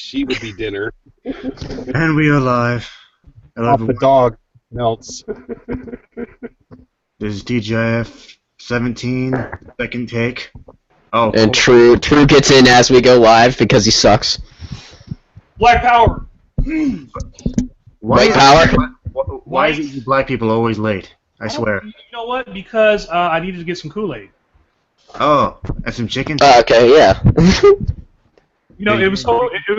she would be dinner. And we are live. Hello, Off the everyone. dog melts. This is T.G.I.F. 17, second take. Oh, And True gets in as we go live because he sucks. Black power. White power. Why is it you black people always late? I swear. You know what? Because I needed to get some Kool-Aid. Oh, and some chicken? Okay, yeah. You know, it was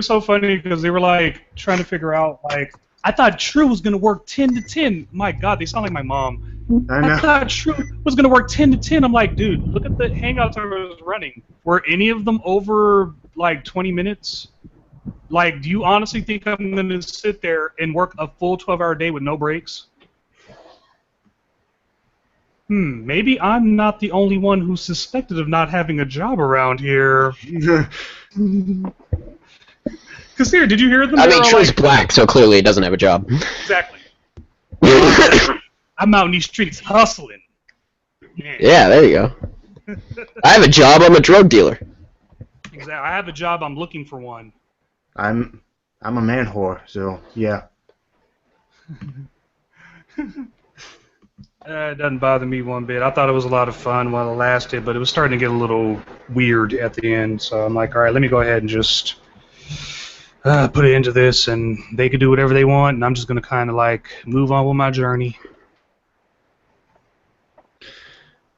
so funny because they were like trying to figure out like I thought True was gonna work 10 to 10. My God, they sound like my mom. I thought True was gonna work 10 to 10. I'm like, dude, look at the hangouts I was running. Were any of them over like 20 minutes? Like, do you honestly think I'm gonna sit there and work a full 12-hour day with no breaks? Maybe I'm not the only one who's suspected of not having a job around here. Because here, did you hear them? I mean, True's black, so clearly he doesn't have a job. Exactly. I'm out in these streets hustling. Yeah, there you go. I have a job. I'm a drug dealer. Exactly. I have a job. I'm looking for one. I'm a man whore, so yeah. It doesn't bother me one bit. I thought it was a lot of fun while it lasted, but it was starting to get a little weird at the end. So I'm like, all right, let me go ahead and just put it into this, and they could do whatever they want, and I'm just going to kind of like move on with my journey.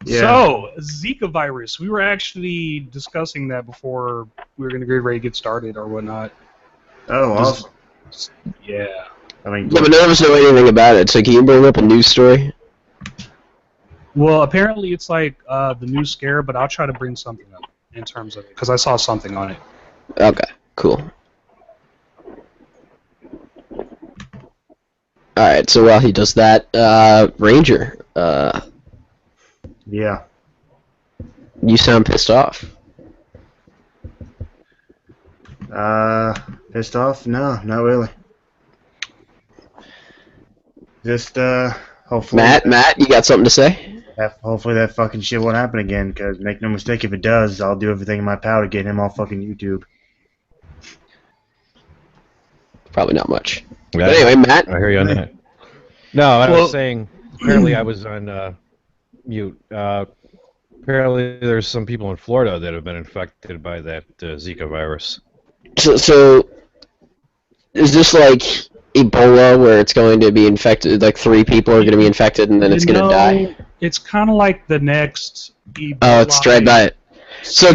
Yeah. So, Zika virus. We were actually discussing that before we were going to get ready to get started or whatnot. Oh, awesome. Yeah. I mean, Yeah, but none of us know anything about it, so can you bring up a news story? Well, apparently it's like the new scare, but I'll try to bring something up in terms of it, because I saw something on it. Okay, cool. Alright, so while he does that, Ranger, yeah. you sound pissed off. Pissed off? No, not really. Just, hopefully... Matt, you got something to say? Hopefully that fucking shit won't happen again, because make no mistake, if it does, I'll do everything in my power to get him off fucking YouTube. Probably not much. Yeah, But anyway, Matt. I hear you on that. No, I was saying, apparently I was on mute. Apparently there's some people in Florida that have been infected by that Zika virus. So is this like Ebola, where it's going to be infected, like 3 people are going to be infected and then it's going to die? It's kind of like the next Ebola. Oh, it's straight by it. So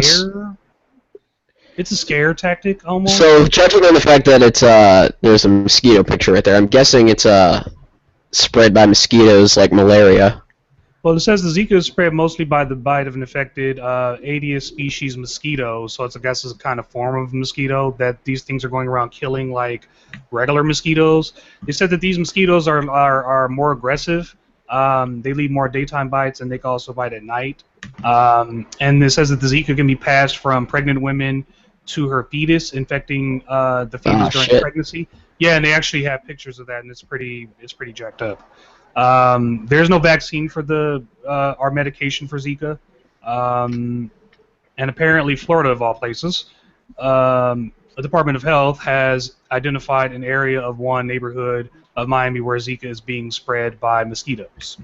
it's a scare tactic almost. So judging on the fact that it's there's a mosquito picture right there, I'm guessing it's spread by mosquitoes like malaria. Well, it says the Zika is spread mostly by the bite of an infected Aedes species mosquito, so I guess it's a kind of form of mosquito that these things are going around killing like regular mosquitoes. They said that these mosquitoes are more aggressive. They leave more daytime bites, and they can also bite at night. And it says that the Zika can be passed from pregnant women to her fetus, infecting the fetus during pregnancy. Yeah, and they actually have pictures of that, and it's pretty jacked up. There's no vaccine for our medication for Zika, and apparently Florida, of all places, the Department of Health has identified an area of one neighborhood of Miami where Zika is being spread by mosquitoes.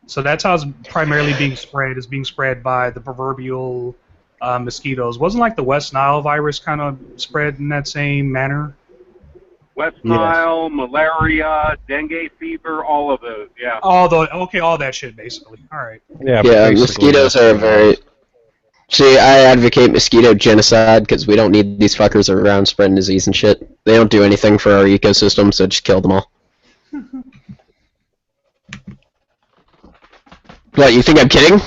So that's how it's primarily being spread. Is being spread by the proverbial mosquitoes. Wasn't like the West Nile virus kind of spread in that same manner? West Nile, malaria, dengue fever, all of those, yeah. All that shit, basically. All right. Yeah, mosquitoes are very... See, I advocate mosquito genocide because we don't need these fuckers around spreading disease and shit. They don't do anything for our ecosystem, so just kill them all. What, you think I'm kidding?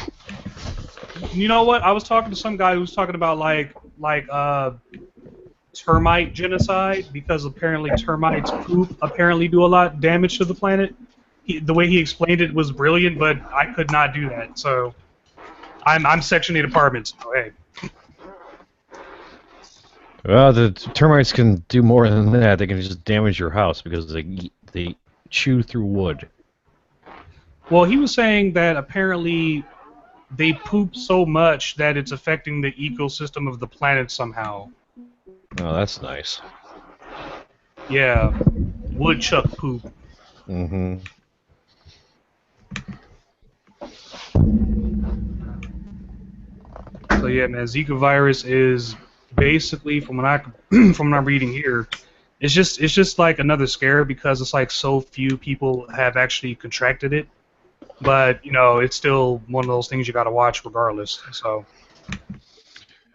You know what? I was talking to some guy who was talking about like termite genocide, because apparently termites poop apparently do a lot of damage to the planet. The way he explained it was brilliant, but I could not do that. So I'm Section 8 apartments. So hey. Well, the termites can do more than that. They can just damage your house because they chew through wood. Well, he was saying that apparently they poop so much that it's affecting the ecosystem of the planet somehow. Oh, that's nice. Yeah, woodchuck poop. Mm-hmm. So yeah, man, Zika virus is basically from what I'm reading here, it's just like another scare because it's like so few people have actually contracted it. But it's still one of those things you got to watch regardless. So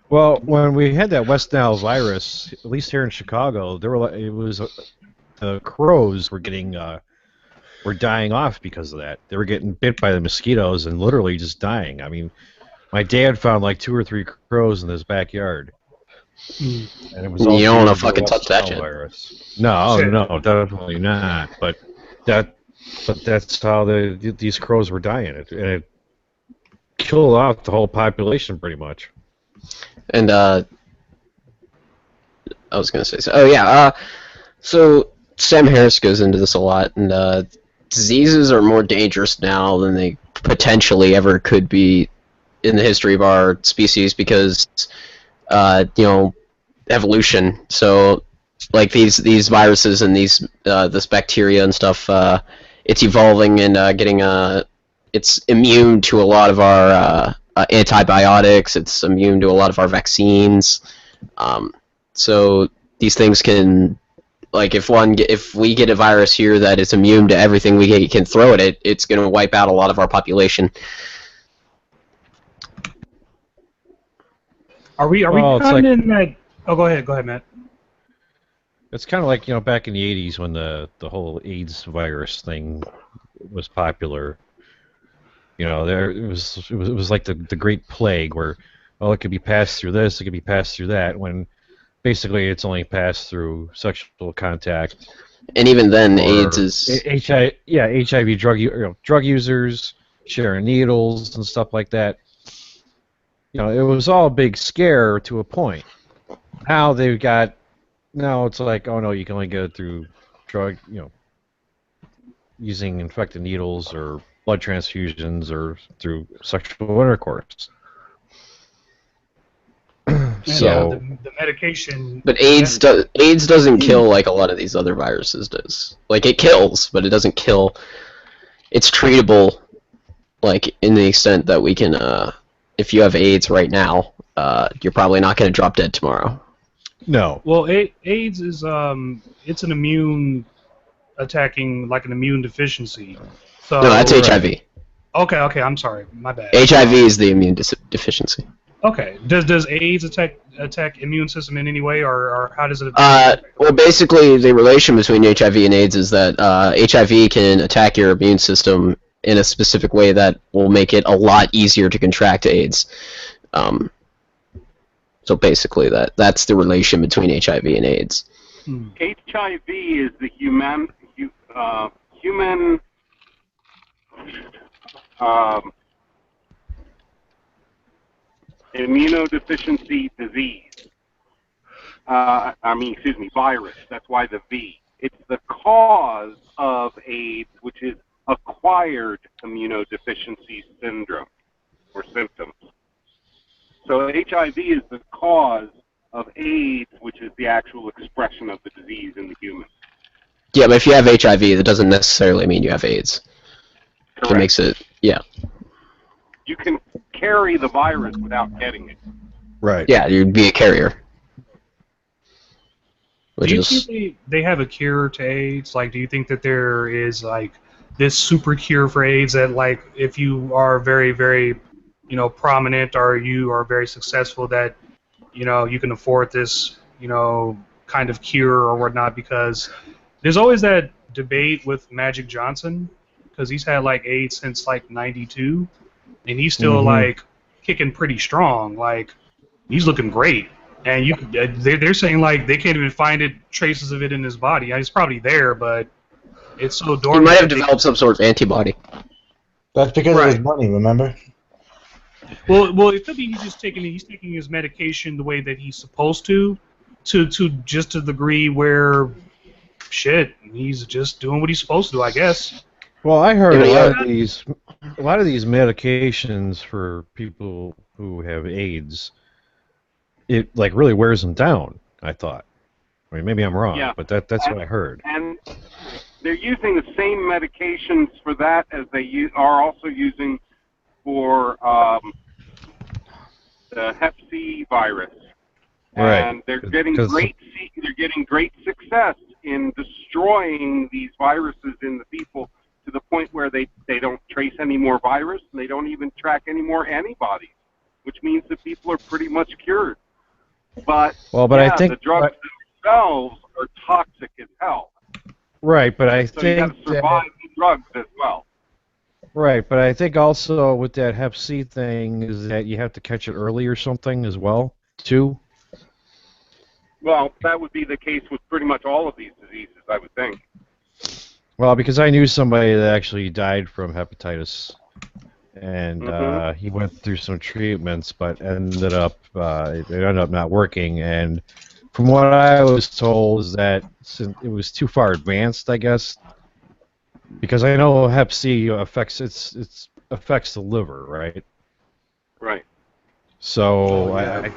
Well, when we had that West Nile virus, at least here in Chicago, the crows were dying off because of that. They were getting bit by the mosquitoes and literally just dying. I mean, my dad found like 2 or 3 crows in his backyard, and it was all You don't due want to to the fucking touch West that Nile shit. virus. No, Shit. no, definitely not. But that's how these crows were dying. It killed off the whole population pretty much. And I was gonna say, oh yeah, so Sam Harris goes into this a lot, and diseases are more dangerous now than they potentially ever could be in the history of our species because, evolution. So, like these viruses and this bacteria and stuff, it's evolving and it's immune to a lot of our antibiotics. It's immune to a lot of our vaccines. So these things can, like, if we get a virus here that is immune to everything we can throw at it, it's going to wipe out a lot of our population. are we Well, it's kind like of in that? Oh, go ahead, Matt. it's kind of like back in the '80s when the whole AIDS virus thing was popular. There it was like the Great Plague where it could be passed through this, it could be passed through that. When basically it's only passed through sexual contact And even then, AIDS or is HIV drug users sharing needles and stuff like that. It was all a big scare to a point. Now it's like, oh no, you can only get it through drug, using infected needles or blood transfusions or through sexual intercourse. So, The medication. but AIDS doesn't kill like a lot of these other viruses does. Like, it kills, but it doesn't kill. It's treatable, like, in the extent that we can. If you have AIDS right now, you're probably not going to drop dead tomorrow. no. Well, AIDS is it's an immune attacking, like an immune deficiency. So No, that's HIV. Okay, I'm sorry, my bad. HIV is the immune deficiency. Okay, does AIDS attack immune system in any way, or how does it? Well, basically, the relation between HIV and AIDS is that HIV can attack your immune system in a specific way that will make it a lot easier to contract AIDS. So basically, that's the relation between HIV and AIDS. HIV is the human immunodeficiency disease. Virus. That's why the V. It's the cause of AIDS, which is acquired immunodeficiency syndrome or symptoms. So HIV is the cause of AIDS, which is the actual expression of the disease in the human. Yeah, but if you have HIV, that doesn't necessarily mean you have AIDS. Correct. It makes it, yeah. You can carry the virus without getting it. Right. Yeah, you'd be a carrier. Do you think they have a cure to AIDS? Like, do you think that there is like this super cure for AIDS that, like, if you are very, very, prominent or you are very successful, that you can afford this, kind of cure or whatnot? Because there's always that debate with Magic Johnson, because he's had like AIDS since like '92, and he's still like kicking pretty strong. Like, he's looking great. And they're saying like they can't even find traces of it in his body. It's probably there, but it's so dormant. He might have developed some sort of antibody. That's because of his money, remember? Well, it could be he's taking his medication the way that he's supposed to just to the degree where he's just doing what he's supposed to do, I guess. Well, I heard a lot of these medications for people who have AIDS, it like really wears them down, I thought. I mean, maybe I'm wrong, Yeah. but that's what I heard. And they're using the same medications for that as they are also using for the Hep C virus. Right. And they're getting great success in destroying these viruses in the people to the point where they don't trace any more virus and they don't even track any more antibodies, which means that people are pretty much cured. But I think the drugs themselves are toxic as hell. Right, but I So you got think to survive the drugs as well. Right, but I think also with that Hep C thing is that you have to catch it early or something as well, too. Well, that would be the case with pretty much all of these diseases, I would think. Well, because I knew somebody that actually died from hepatitis, and he went through some treatments, but it ended up not working. And from what I was told is that since it was too far advanced, I guess, because I know Hep C affects affects the liver, right? Right. So I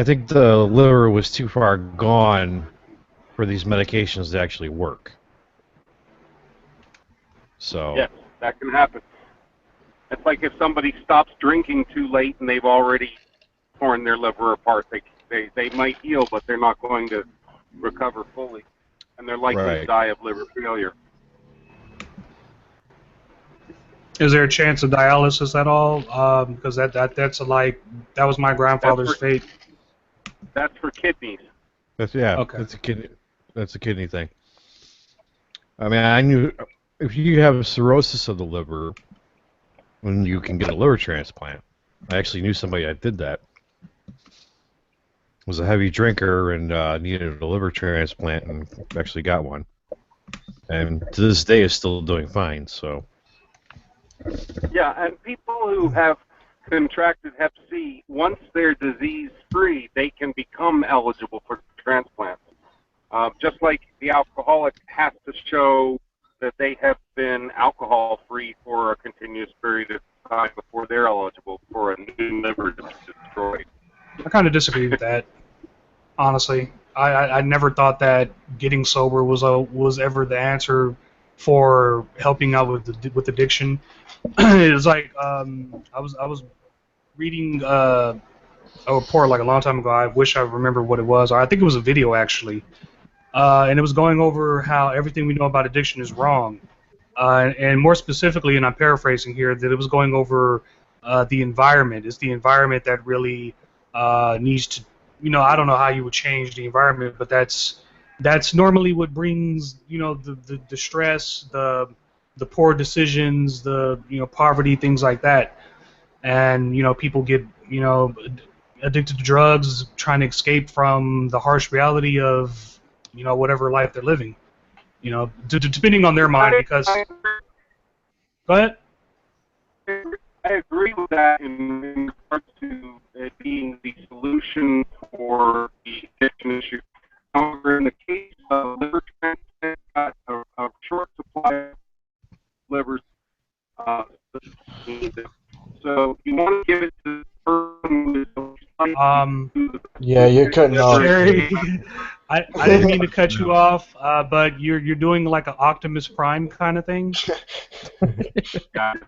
think the liver was too far gone for these medications to actually work. So Yes, that can happen. It's like if somebody stops drinking too late and they've already torn their liver apart. They might heal, but they're not going to recover fully, and they're likely to die of liver failure. Is there a chance of dialysis at all? Because that was my grandfather's fate. That's for kidneys. Okay. That's a kidney thing. I mean, I knew if you have cirrhosis of the liver, then you can get a liver transplant. I actually knew somebody that did that. Was a heavy drinker and needed a liver transplant and actually got one. And to this day is still doing fine. So. Yeah, and people who have contracted Hep C, once they're disease-free, they can become eligible for transplants. Just like the alcoholic has to show that they have been alcohol-free for a continuous period of time before they're eligible for a new liver to be destroyed. I kind of disagree with that, honestly. I never thought that getting sober was ever the answer for helping out with addiction. It was like I was reading a report like a long time ago. I wish I remember what it was, or I think it was a video actually, and it was going over how everything we know about addiction is wrong, and more specifically, and I'm paraphrasing here, that it was going over the environment. It's the environment that really needs to, I don't know how you would change the environment, but that's normally what brings, the stress, the poor decisions, the poverty, things like that, and people get addicted to drugs, trying to escape from the harsh reality of whatever life they're living, depending on their mind. Because go ahead. I agree with that in regards to it being the solution for the addiction issue. However, in the case of liver transplant, a short supply of livers, so you want to give it to the person who is yeah, you're cutting off. Sherry, I didn't mean to cut you off, but you're doing like an Optimus Prime kind of thing. Got it.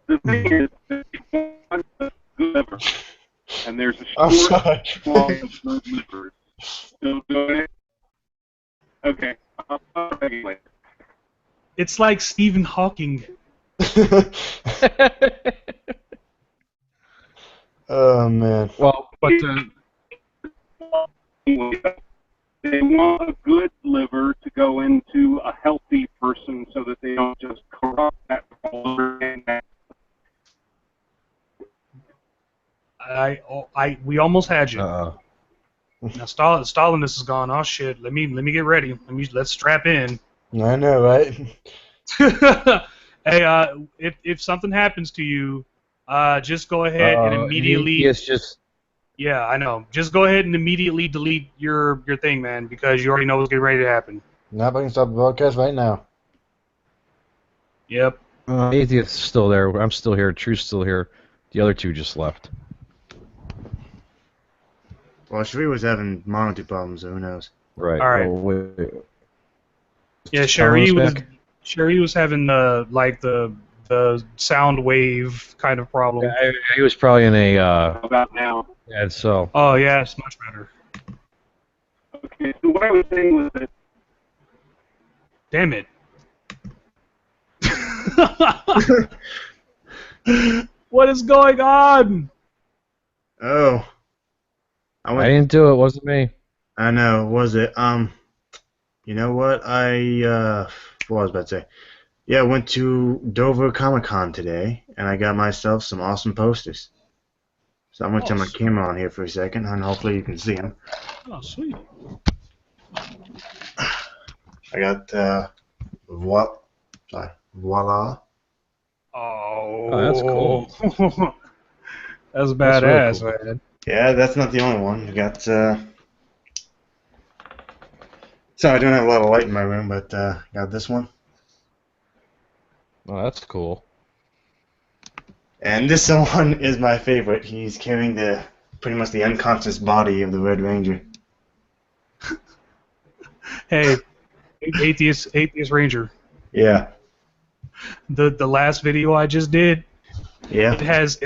The thing is, that you want a good liver, and there's a short supply of good livers. Still doing it? Okay. I'll talk to you later. It's like Stephen Hawking. Oh man. Well, but they want a good liver to go into a healthy person so that they don't just corrupt that liver. We almost had you. Uh-oh. Now Stalinist is gone. Oh shit! Let me get ready. Let's strap in. I know, right? Hey, if something happens to you, just go ahead and immediately. It's just. Yeah, I know. Just go ahead and immediately delete your thing, man, because you already know what's getting ready to happen. Now I can stop the broadcast right now. Yep. Atheist's still there. I'm still here. Truth's still here. The other two just left. Well, Sheree was having monitor problems, so who knows? Right. All right. Oh, wait. Yeah, Thomas Sherry was having the sound wave kind of problem. Yeah, he was probably in a. How about now? Yeah, so. Oh yeah, it's much better. Okay, so what I was saying was that Damn it. What is going on? Oh. I didn't do it. Wasn't me. I know. Was it? You know what? What was I about to say? Yeah, I went to Dover Comic Con today, and I got myself some awesome posters. So I'm gonna turn my camera on here for a second, and hopefully you can see them. Oh, sweet. I got voila. Oh, that's cool. That's That's really badass, cool. man. Yeah, that's not the only one. I got. So I don't have a lot of light in my room, but got this one. Oh, that's cool. And this one is my favorite. He's carrying pretty much the unconscious body of the Red Ranger. Hey, atheist Ranger. Yeah. The last video I just did, Yeah. it has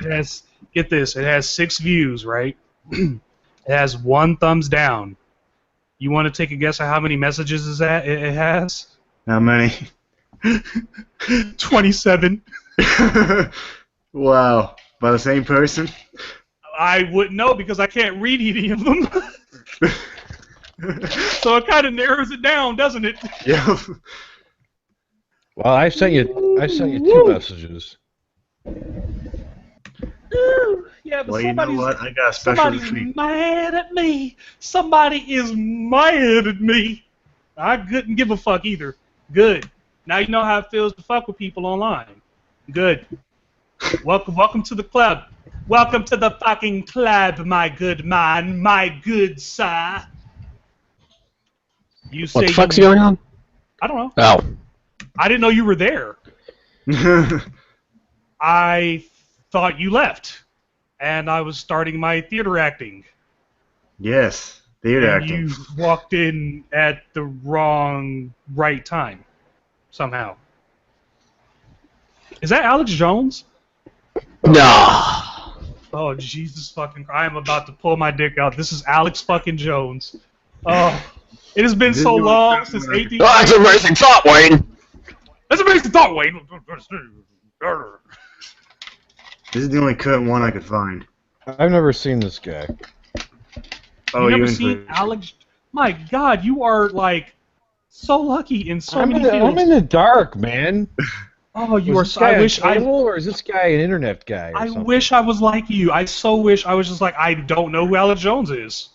get this, it has 6 views, right? It has 1 thumbs down. You want to take a guess at how many messages is that it has? How many? 27. Wow. By the same person? I wouldn't know because I can't read any of them. So it kind of narrows it down, doesn't it? Yeah. Well, I sent you 2 messages. Ooh, yeah, but Well, you know somebody's, what? I got a special somebody's treat. mad at me. Somebody is mad at me. I couldn't give a fuck either. Good. Now you know how it feels to fuck with people online. Good. Welcome to the club. Welcome to the fucking club, my good man, my good sir. You say What the fuck's going on? I don't know. Oh. I didn't know you were there. I thought you left, and I was starting my theater acting. Yes. Theater And acting. you walked in at the right time, somehow. Is that Alex Jones? No. Oh, Jesus fucking Christ. I am about to pull my dick out. This is Alex fucking Jones. Oh, it has been so long since 18... Oh, that's an amazing thought, Wayne. That's an amazing thought, Wayne. This is the only current one I could find. I've never seen this guy. Oh, You never you're in seen for- Alex... My God, you are, like, so lucky in so many fields. I'm in the dark, man. Oh, you Was are this so... guy I on wish I... cable, or is this guy an internet guy? Or I something? wish I was like you. I so wish I was just like, I don't know who Alex Jones is.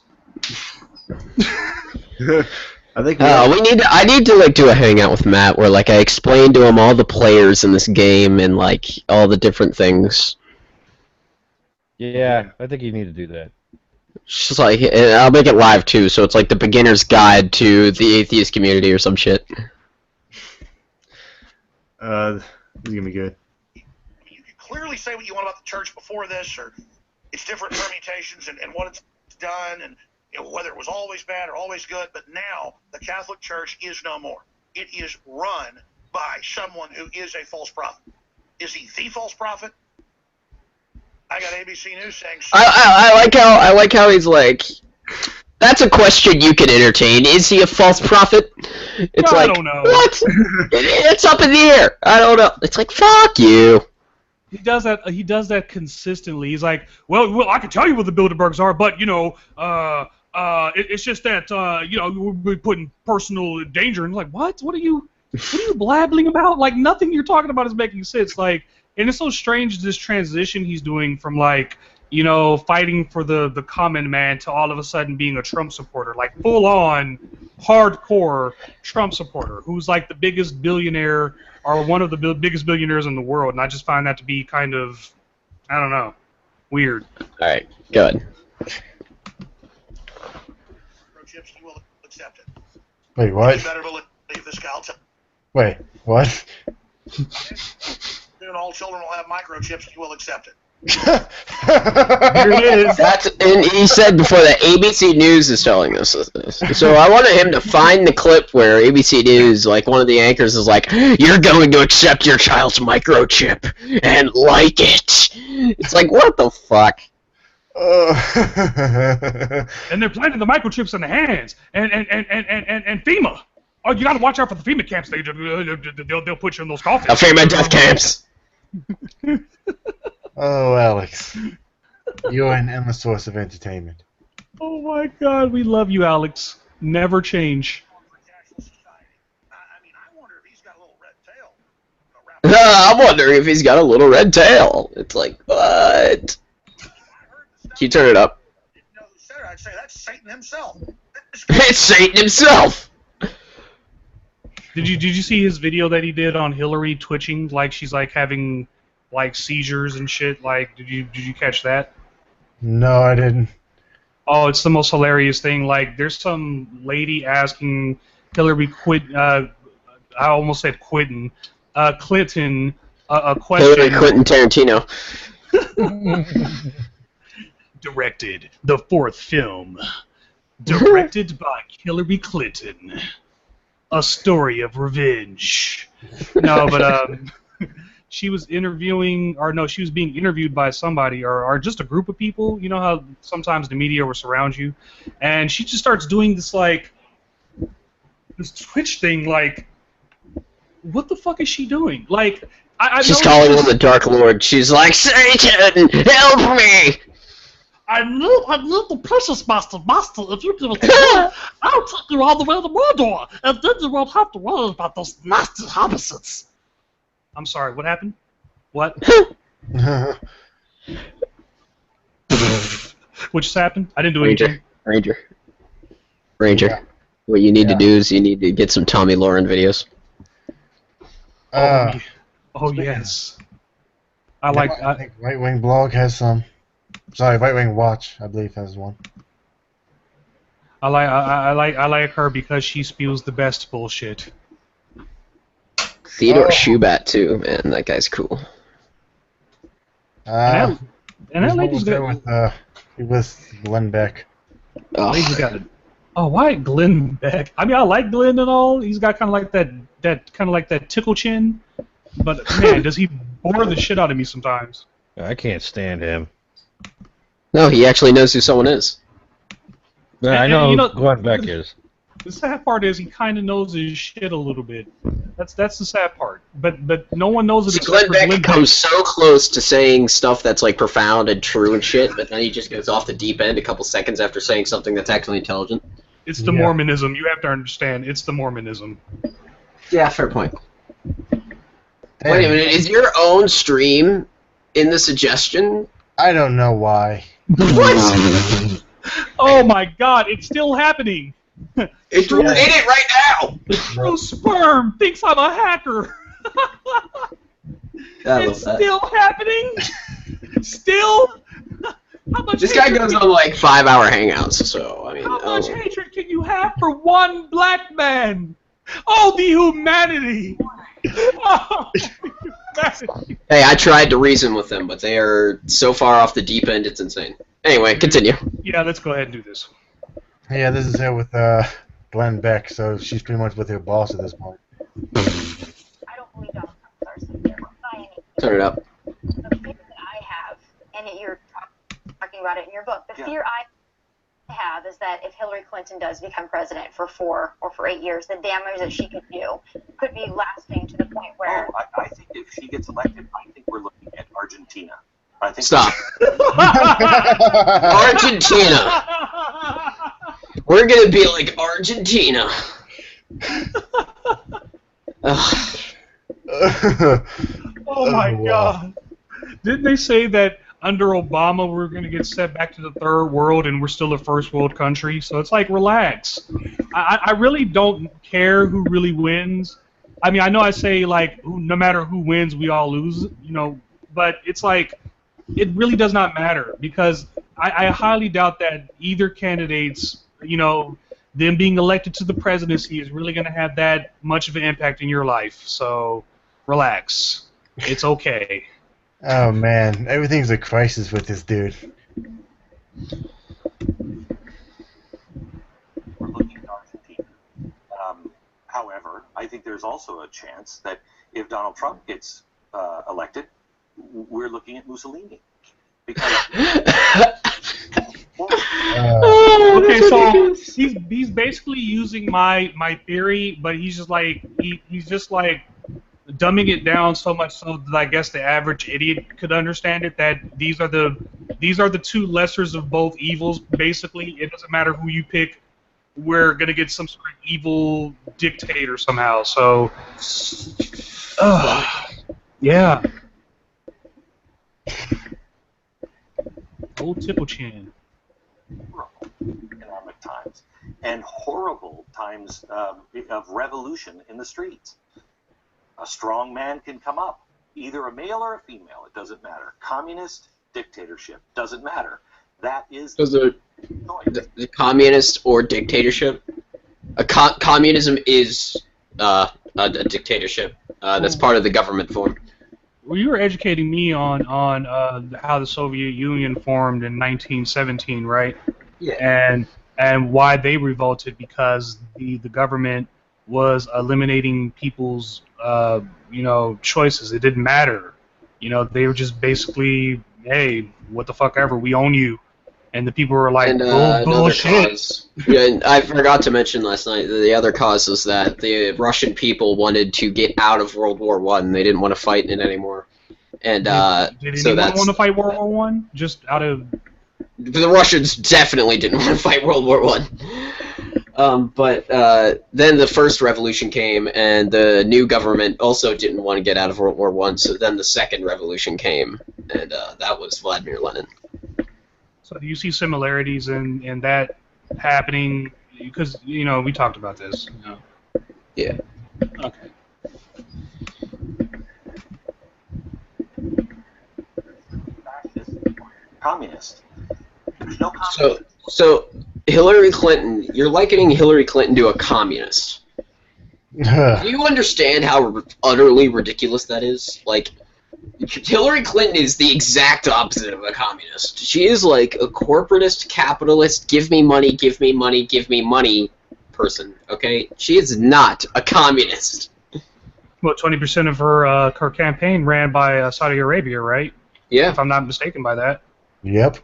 I think I need to like do a hangout with Matt where like I explain to him all the players in this game and like all the different things. Yeah, I think you need to do that. It's just like, and I'll make it live too, so it's like the beginner's guide to the atheist community or some shit. this is gonna be good. You can clearly say what you want about the church before this, or its different permutations and what it's done, and whether it was always bad or always good. But now the Catholic Church is no more. It is run by someone who is a false prophet. Is he the false prophet? I got ABC News saying. I like how he's like. That's a question you can entertain. Is he a false prophet? It's I like, don't know. what? It's up in the air. I don't know. It's like, fuck you. He does that. He does that consistently. He's like, well, I can tell you what the Bilderbergs are, but it's just that we're putting personal danger. And like, what? What are you blabbling about? Like, nothing you're talking about is making sense. Like, and it's so strange this transition he's doing from like, fighting for the common man to all of a sudden being a Trump supporter, like full on hardcore Trump supporter, who's like the biggest billionaire or one of the biggest billionaires in the world. And I just find that to be kind of, I don't know, weird. All right, good. Microchips, you will accept it. Wait, You what? better believe this guy. I'll tell Wait, what? you, all children will have microchips. You will accept it. Here it is. And he said before that ABC News is telling us this. So I wanted him to find the clip where ABC News, like one of the anchors, is like, "You're going to accept your child's microchip and like it." It's like, what the fuck? And they're planting the microchips in the hands. And FEMA. Oh, you got to watch out for the FEMA camps. They'll put you in those coffins. FEMA death camps. Oh, Alex. You're an endless source of entertainment. Oh my God, we love you, Alex. Never change. I mean, I wonder if he's got a little red tail. around- I'm wondering if he's got a little red tail. It's like, what? Can you turn it up? Didn't know who said it. I'd say that's Satan himself. It's Satan himself. Did you see his video that he did on Hillary twitching like she's like having like seizures and shit? Like, did you catch that? No, I didn't. Oh, it's the most hilarious thing. Like, there's some lady asking Hillary I almost said Clinton a question. Hillary Clinton Tarantino. Directed the fourth film, directed by Hillary Clinton, a story of revenge. No, but she was interviewing, or no, she was being interviewed by somebody, or just a group of people. You know how sometimes the media will surround you, and she just starts doing this like this Twitch thing. Like, what the fuck is she doing? Like, I She's know calling this- him the Dark Lord. She's like, Satan, help me! I need the precious master. Master, if you give it to me, I'll take you all the way to Mordor, and then you won't have to worry about those nasty hobbits. I'm sorry. What happened? What? What just happened? I didn't do anything. Ranger. Yeah. What you need to Yeah. do is you need to get some Tommy Lauren videos. Oh yes. I I like. think Right Wing Blog has some. Sorry, Right Wing Watch, I believe, has one. I like her because she spews the best bullshit. Theodore Oh. Shubat too, man. That guy's cool. And that lady's there got. with Glenn Beck. Oh, Lady's got. Oh, why Glenn Beck? I mean, I like Glenn and all. He's got kind of like that tickle chin, but man, does he bore the shit out of me sometimes. I can't stand him. no, he actually knows who someone is. Yeah, I And, know you know- who Glenn Beck is. The sad part is he kind of knows his shit a little bit. That's the sad part. But no one knows it See, except Glenn for Beck Glenn comes so close to saying stuff that's like profound and true and shit, but then he just goes off the deep end a couple seconds after saying something that's actually intelligent. It's the Yeah. Mormonism. You have to understand. It's the Mormonism. Yeah, fair point. Damn. Wait a minute, is your own stream in the suggestion? I don't know why. What? Oh my God! It's still happening. It's in it right now. The true sperm thinks I'm a hacker. I love It's that. still happening. Still. How much This guy hatred goes can- on like 5-hour hangouts, so I mean. How much hatred can you have for one black man? Oh, the humanity! Oh, the humanity. Hey, I tried to reason with them, but they are so far off the deep end, it's insane. Anyway, continue. Yeah, let's go ahead and do this. Yeah, this is her with Glenn Beck, so she's pretty much with her boss at this point. I don't believe Donald Trump's arson by any means. Turn it up. The fear that I have, and you're talking about it in your book, the fear I have is that if Hillary Clinton does become president for 4 or for 8 years, the damage that she could do could be lasting to the point where I think if she gets elected, I think we're looking at Argentina. I think Stop. Argentina. We're gonna be like Argentina. Ugh. Oh my wow. God! Didn't they say that under Obama we're going to get set back to the third world and we're still a first world country? So it's like, relax. I really don't care who really wins. I mean, I know I say like no matter who wins, we all lose, you know, but it's like it really does not matter because I highly doubt that either candidate's, you know, them being elected to the presidency is really going to have that much of an impact in your life. So relax. It's okay. Oh man, everything's a crisis with this dude. We're looking at Argentina. However, I think there's also a chance that if Donald Trump gets elected, we're looking at Mussolini. Because Okay, so he's basically using my theory, but he's just like he's just like dumbing it down so much so that I guess the average idiot could understand it. That these are the two lessers of both evils. Basically, it doesn't matter who you pick. We're gonna get some sort of evil dictator somehow. So, yeah. Old Tipple Chin. horrible economic times and horrible times of revolution in the streets. A strong man can come up, either a male or a female, it doesn't matter. Communist, dictatorship, doesn't matter. That is the communist or dictatorship. Communism is a dictatorship. That's part of the government form. Well, you were educating me on how the Soviet Union formed in 1917, right? Yeah. And why they revolted, because the government was eliminating people's choices. It didn't matter. They were just basically, hey, what the fuck ever, we own you. And the people were like, And another bullshit. cause. Yeah, and I forgot to mention last night the other cause was that the Russian people wanted to get out of World War One. They didn't want to fight in it anymore. And Did so anyone that's want to fight World War One? Just out of the Russians definitely didn't want to fight World War One. But then the first revolution came, and the new government also didn't want to get out of World War One. So then the second revolution came, and that was Vladimir Lenin. So do you see similarities in that happening? Because we talked about this. Yeah. Okay. Communist. There's no communist. So Hillary Clinton, you're likening Hillary Clinton to a communist. Do you understand how utterly ridiculous that is? Like, Hillary Clinton is the exact opposite of a communist. She is like a corporatist, capitalist, give me money, give me money, give me money person, okay? She is not a communist. Well, 20% of her campaign ran by Saudi Arabia, right? Yeah. If I'm not mistaken by that. Yep.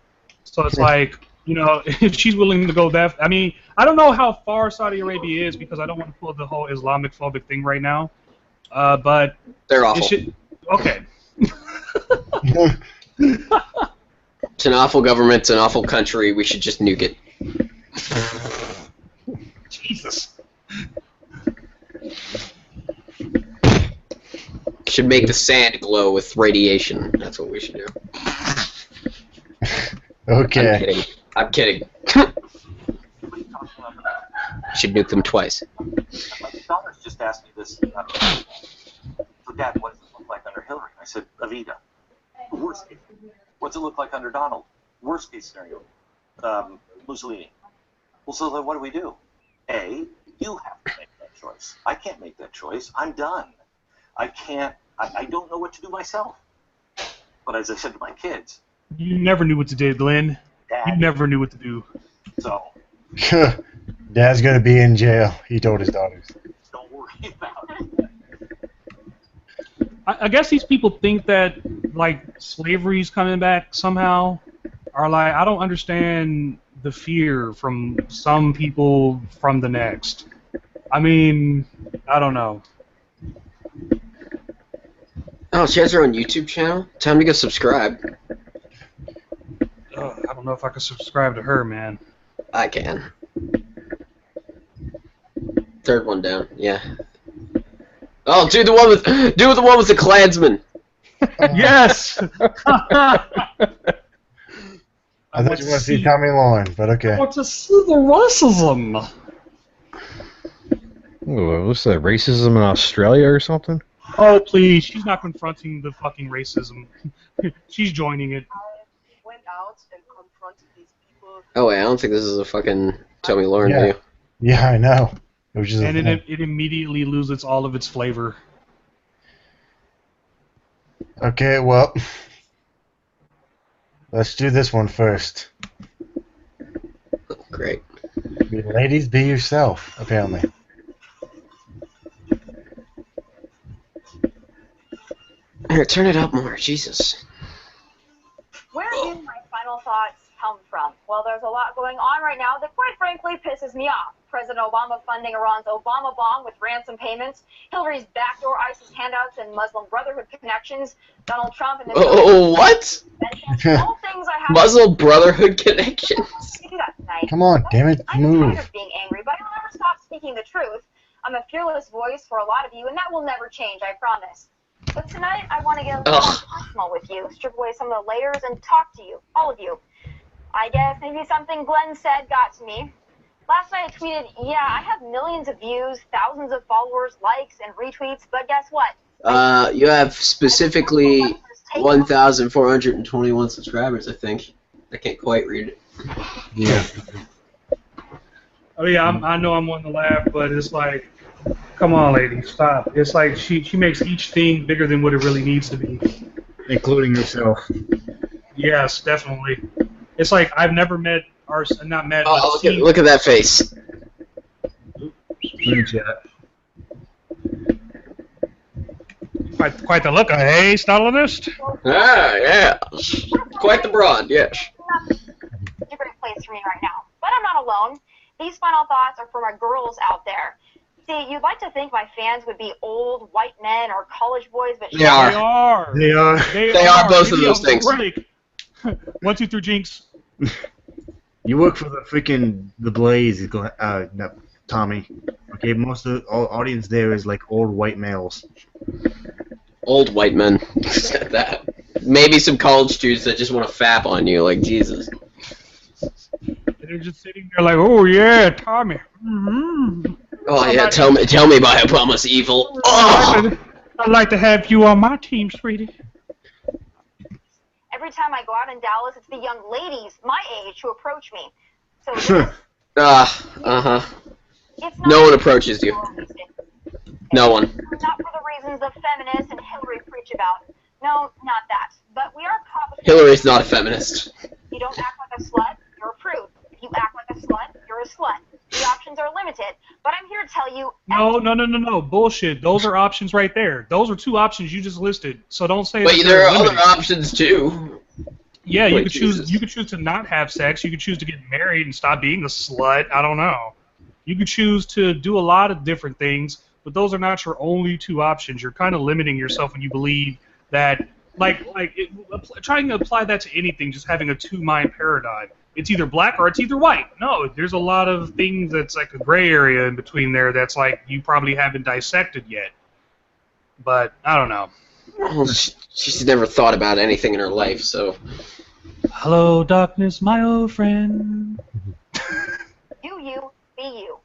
So it's like, if she's willing to go that... I mean, I don't know how far Saudi Arabia is, because I don't want to pull the whole Islamic phobic thing right now. But... They're awful. Okay. It's an awful government, it's an awful country, we should just nuke it. Jesus. Should make the sand glow with radiation. That's what we should do. Okay. I'm kidding. Should nuke them twice. My daughter's just asked me this. So, Dad, what does it look like under Hillary? I said, Evita. Worst case. What's it look like under Donald? Worst case scenario. Mussolini. Well, so then what do we do? A, you have to make that choice. I can't make that choice. I'm done. I can't. I don't know what to do myself. But as I said to my kids, You never knew what to do, Glenn. Dad, You never knew what to do. so Dad's gonna be in jail, he told his daughters. don't worry about it. I guess these people think that, like, slavery's coming back somehow. Or, like, I don't understand the fear from some people from the next. I mean, I don't know. Oh, she has her own YouTube channel? Time to go subscribe. I don't know if I can subscribe to her, man. I can. Third one down, yeah. Oh, do the one with the Klansman. Yes! I thought you want to see Tommy Lauren, but okay. I want to see the racism. Ooh, what's that, racism in Australia or something? Oh, please, she's not confronting the fucking racism. She's joining it. I went out and confronted these people. Oh wait, I don't think this is a fucking Tommy Lauren Yeah. video. Yeah, I know. It was just And it immediately loses all of its flavor. Okay, well, let's do this one first. Great. Ladies, be yourself, apparently. Here, turn it up more. Jesus. Where do my final thoughts come from? Well, there's a lot going on right now that, quite frankly, pisses me off. President Obama funding Iran's Obama bomb with ransom payments, Hillary's backdoor ISIS handouts and Muslim Brotherhood connections, Donald Trump and the What? all things I have Muslim Brotherhood connections. to do that tonight. Come on, damn it, I'm tired move. of being angry, but I'll never stop speaking the truth. I'm a fearless voice for a lot of you, and that will never change, I promise. But tonight, I want to get a little personal with you, strip away some of the layers, and talk to you, all of you. I guess maybe something Glenn said got to me. Last night I tweeted, yeah, I have millions of views, thousands of followers, likes, and retweets, but guess what? You have specifically 1,421 subscribers, I think. I can't quite read it. Yeah. Oh yeah, I know I'm wanting to laugh, but it's like, come on, lady, stop. It's like she makes each thing bigger than what it really needs to be. Including yourself. Yes, definitely. It's like I've never met, or not met, Oh, but seen. look at that face. Screen chat. Quite the look, hey, Stalinist. Ah, yeah. Quite the broad, yes. A great place for me right now. But I'm not alone. These final thoughts are for my girls out there. See, you'd like to think my fans would be old white men or college boys, but They are. They are. They are both of those things. 1, 2, 3, Jinx. You work for the Blaze, no, Tommy. Okay, most of the audience there is like old white males. Old white men. Said that. Maybe some college students that just want to fap on you, like Jesus. They're just sitting there like, oh yeah, Tommy. Mm-hmm. Oh yeah, tell me about Obama's evil. Oh! I'd like to have you on my team, sweetie. every time I go out in Dallas, it's the young ladies my age who approach me. So uh-huh. it's not No one approaches you. No one. Not for the reasons the feminists and Hillary preach about. No, not that. But we are caught with Hillary's not a feminist. If you don't act like a slut, you're a prude. If you act like a slut, you're a slut. The options are limited. But I'm here to tell you... No. Bullshit. Those are options right there. Those are two options you just listed. So don't say But that there they're are limited. other options, too. Yeah, you Wait, could Jesus. choose. You could choose to not have sex. You could choose to get married and stop being a slut. I don't know. You could choose to do a lot of different things, but those are not your only two options. You're kind of limiting yourself when you believe that, trying to apply that to anything, just having a two-mind paradigm. It's either black or it's either white. No, there's a lot of things that's like a gray area in between there that's like you probably haven't dissected yet. But I don't know. Well, she's never thought about anything in her life, so... Hello, darkness, my old friend. Do you, be you.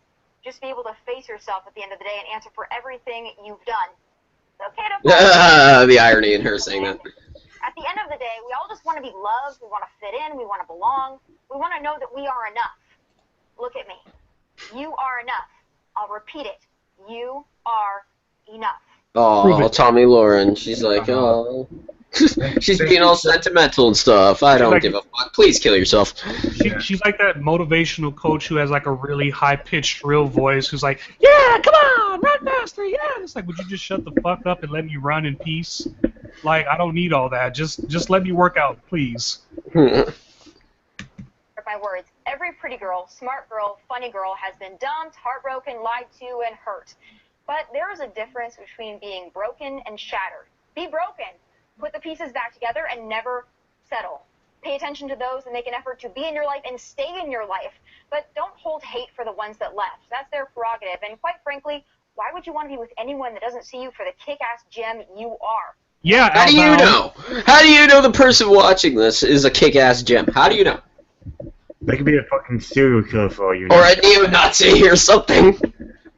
Just be able to face yourself at the end of the day and answer for everything you've done. It's okay to... The irony in her saying that. At the end of the day, we all just want to be loved, we want to fit in, we want to belong, we want to know that we are enough. Look at me. You are enough. I'll repeat it. You are enough. Oh, Tommy Lauren. She's like, oh. She's being all sentimental and stuff. I don't give a fuck. Please kill yourself. She's like that motivational coach who has like a really high-pitched, shrill voice who's like, yeah, come on, run faster, yeah. It's like, would you just shut the fuck up and let me run in peace? Like, I don't need all that. Just let me work out, please. My words. Every pretty girl, smart girl, funny girl has been dumped, heartbroken, lied to, and hurt. But there is a difference between being broken and shattered. Be broken. Put the pieces back together and never settle. Pay attention to those that make an effort to be in your life and stay in your life. But don't hold hate for the ones that left. That's their prerogative. And quite frankly, why would you want to be with anyone that doesn't see you for the kick-ass gem you are? Yeah, How do you know? How do you know the person watching this is a kick-ass gem? How do you know? They could be a fucking serial killer for all you know. Or a neo-Nazi or something.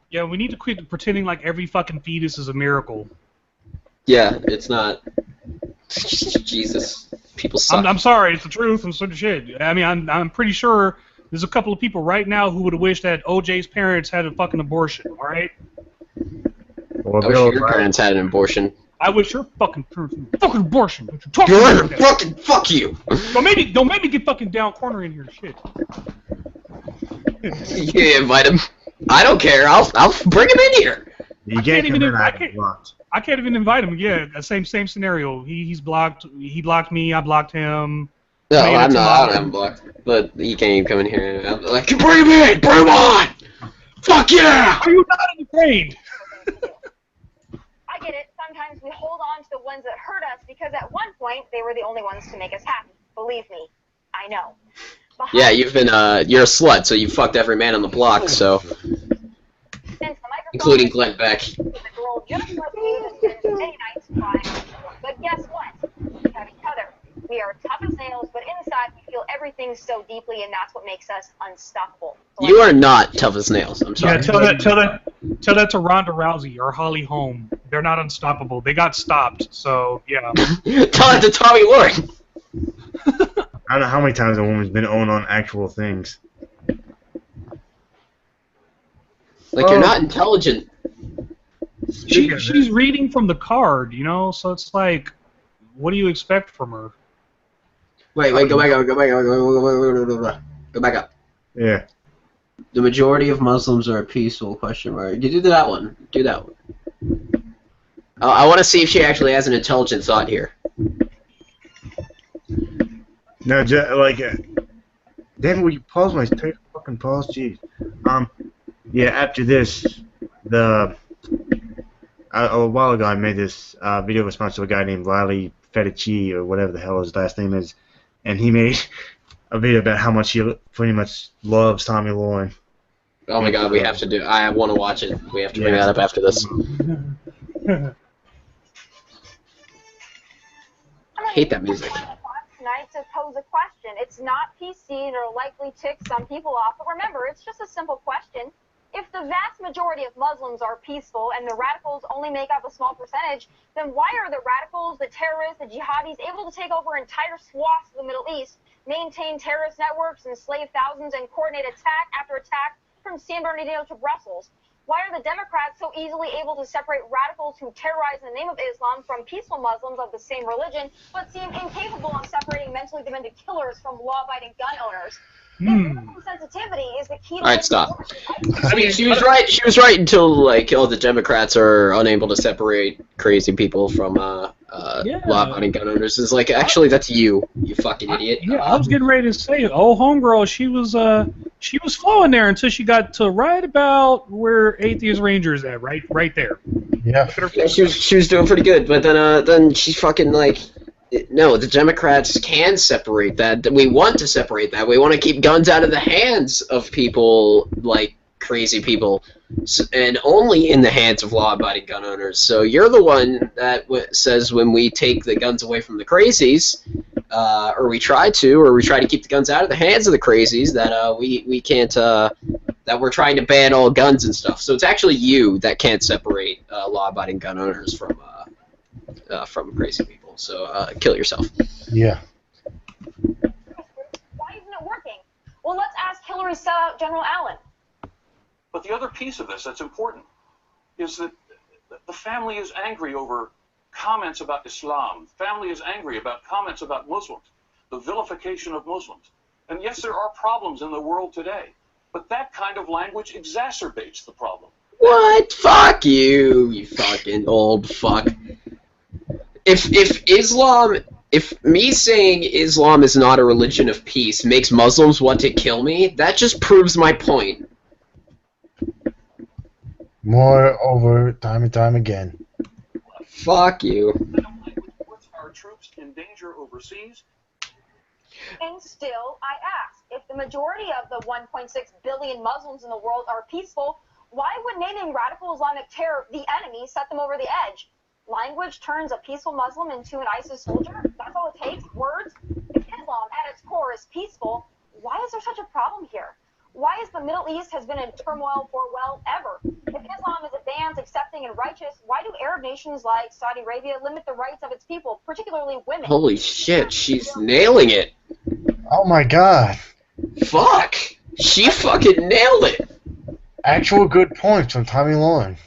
Yeah, we need to quit pretending like every fucking fetus is a miracle. Yeah, it's not. Jesus. People suck. I'm sorry, it's the truth. I'm sort of shit. I mean, I'm pretty sure there's a couple of people right now who would have wished that OJ's parents had a fucking abortion, alright? I wish your parents had an abortion. I wish your fucking fucking abortion. What you talking You're about? fucking fuck you. Don't make me get fucking down corner in here. Shit. You can invite him. I don't care. I'll bring him in here. You can't come in. I get blocked. I can't even invite him. Yeah, same scenario. He's blocked. He blocked me. I blocked him. No, I'm not. I don't have him blocked. But he can't even come in here. I'm like, bring him in. Bring him on. Fuck yeah. Are you not entertained? I get it. Sometimes we hold on to the ones that hurt us because at one point they were the only ones to make us happy. Believe me, I know. Yeah, you've been you're a slut, so you fucked every man on the block, so including Glenn Beck. The girl just like me to spend many nights crying. But guess what? We have each other. We are tough as nails, but inside we feel everything so deeply, and that's what makes us unstoppable. So You are not tough as nails. I'm sorry. Yeah, tell that to Ronda Rousey or Holly Holm. They're not unstoppable. They got stopped. So yeah. Tell that to Tommy Lloyd. I don't know how many times a woman's been owned on actual things. Like you're not intelligent. She's reading from the card, you know. So it's like, what do you expect from her? Wait, go back up, go back up. Yeah. The majority of Muslims are peaceful, question mark. You do that one. Do that one. I want to see if she actually has an intelligent thought here. No, like, damn, will you pause my fucking pause? Jeez. Yeah, after this, a while ago I made this video response to a guy named Lally Fettucci, or whatever the hell his last name is, and he made a video about how much he pretty much loves Tommy Lauren. Oh my god, we have to do. I want to watch it. We have to bring that up after this. I hate that music. Tonight to pose a question. It's not PC nor likely tick some people off, but remember, it's just a simple question. If the vast majority of Muslims are peaceful and the radicals only make up a small percentage, then why are the radicals, the terrorists, the jihadis able to take over entire swaths of the Middle East, maintain terrorist networks, enslave thousands, and coordinate attack after attack from San Bernardino to Brussels? Why are the Democrats so easily able to separate radicals who terrorize in the name of Islam from peaceful Muslims of the same religion, but seem incapable of separating mentally demented killers from law-abiding gun owners? Political sensitivity is the key to... Alright, stop. I mean, she was right. She was right until, like, the Democrats are unable to separate crazy people from law-abiding gun owners. It's like, actually, that's you fucking idiot. Yeah, I was getting ready to say, homegirl, she was flowing there until she got to right about where Atheist Ranger's at, right there. Yeah. Yeah, she was doing pretty good, but then she fucking, like... No, the Democrats can separate that. We want to separate that. We want to keep guns out of the hands of people like crazy people, and only in the hands of law-abiding gun owners. So you're the one that says when we take the guns away from the crazies, or we try to keep the guns out of the hands of the crazies, that we can't, that we're trying to ban all guns and stuff. So it's actually you that can't separate law-abiding gun owners from crazy people. So kill yourself. Yeah. Why isn't it working? Well, let's ask Hillary's sellout General Allen. But the other piece of this that's important is that the family is angry over comments about Islam. The family is angry about comments about Muslims, the vilification of Muslims. And yes, there are problems in the world today, but that kind of language exacerbates the problem. What? Fuck you, you fucking old fuck. If me saying Islam is not a religion of peace makes Muslims want to kill me, that just proves my point. Moreover, time and time again. Fuck you. Puts our troops in danger overseas. And still, I ask, if the majority of the 1.6 billion Muslims in the world are peaceful, why would naming radical Islamic terror the enemy set them over the edge? Language turns a peaceful Muslim into an ISIS soldier? That's all it takes? Words? If Islam, at its core, is peaceful, why is there such a problem here? Why is the Middle East has been in turmoil for, well, ever? If Islam is advanced, accepting, and righteous, why do Arab nations like Saudi Arabia limit the rights of its people, particularly women? Holy shit, she's nailing it. Oh my god. Fuck. She fucking nailed it. Actual good points from Tommy Lauren.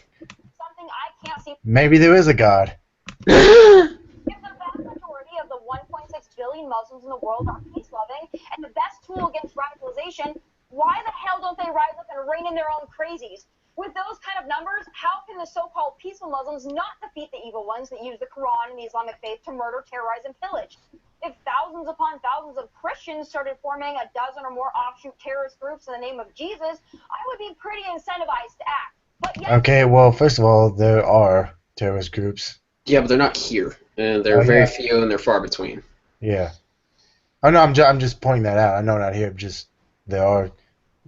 Something I can't see. Maybe there is a god. If the vast majority of the 1.6 billion Muslims in the world are peace-loving and the best tool against radicalization, why the hell don't they rise up and rein in their own crazies? With those kind of numbers, how can the so-called peaceful Muslims not defeat the evil ones that use the Quran and the Islamic faith to murder, terrorize, and pillage? If thousands upon thousands of Christians started forming a dozen or more offshoot terrorist groups in the name of Jesus, I would be pretty incentivized to act. But yet, Okay, well, first of all, there are terrorist groups. Yeah, but they're not here. They're very few and they're far between. Yeah. Oh no, I'm just pointing that out. I know not here, just there are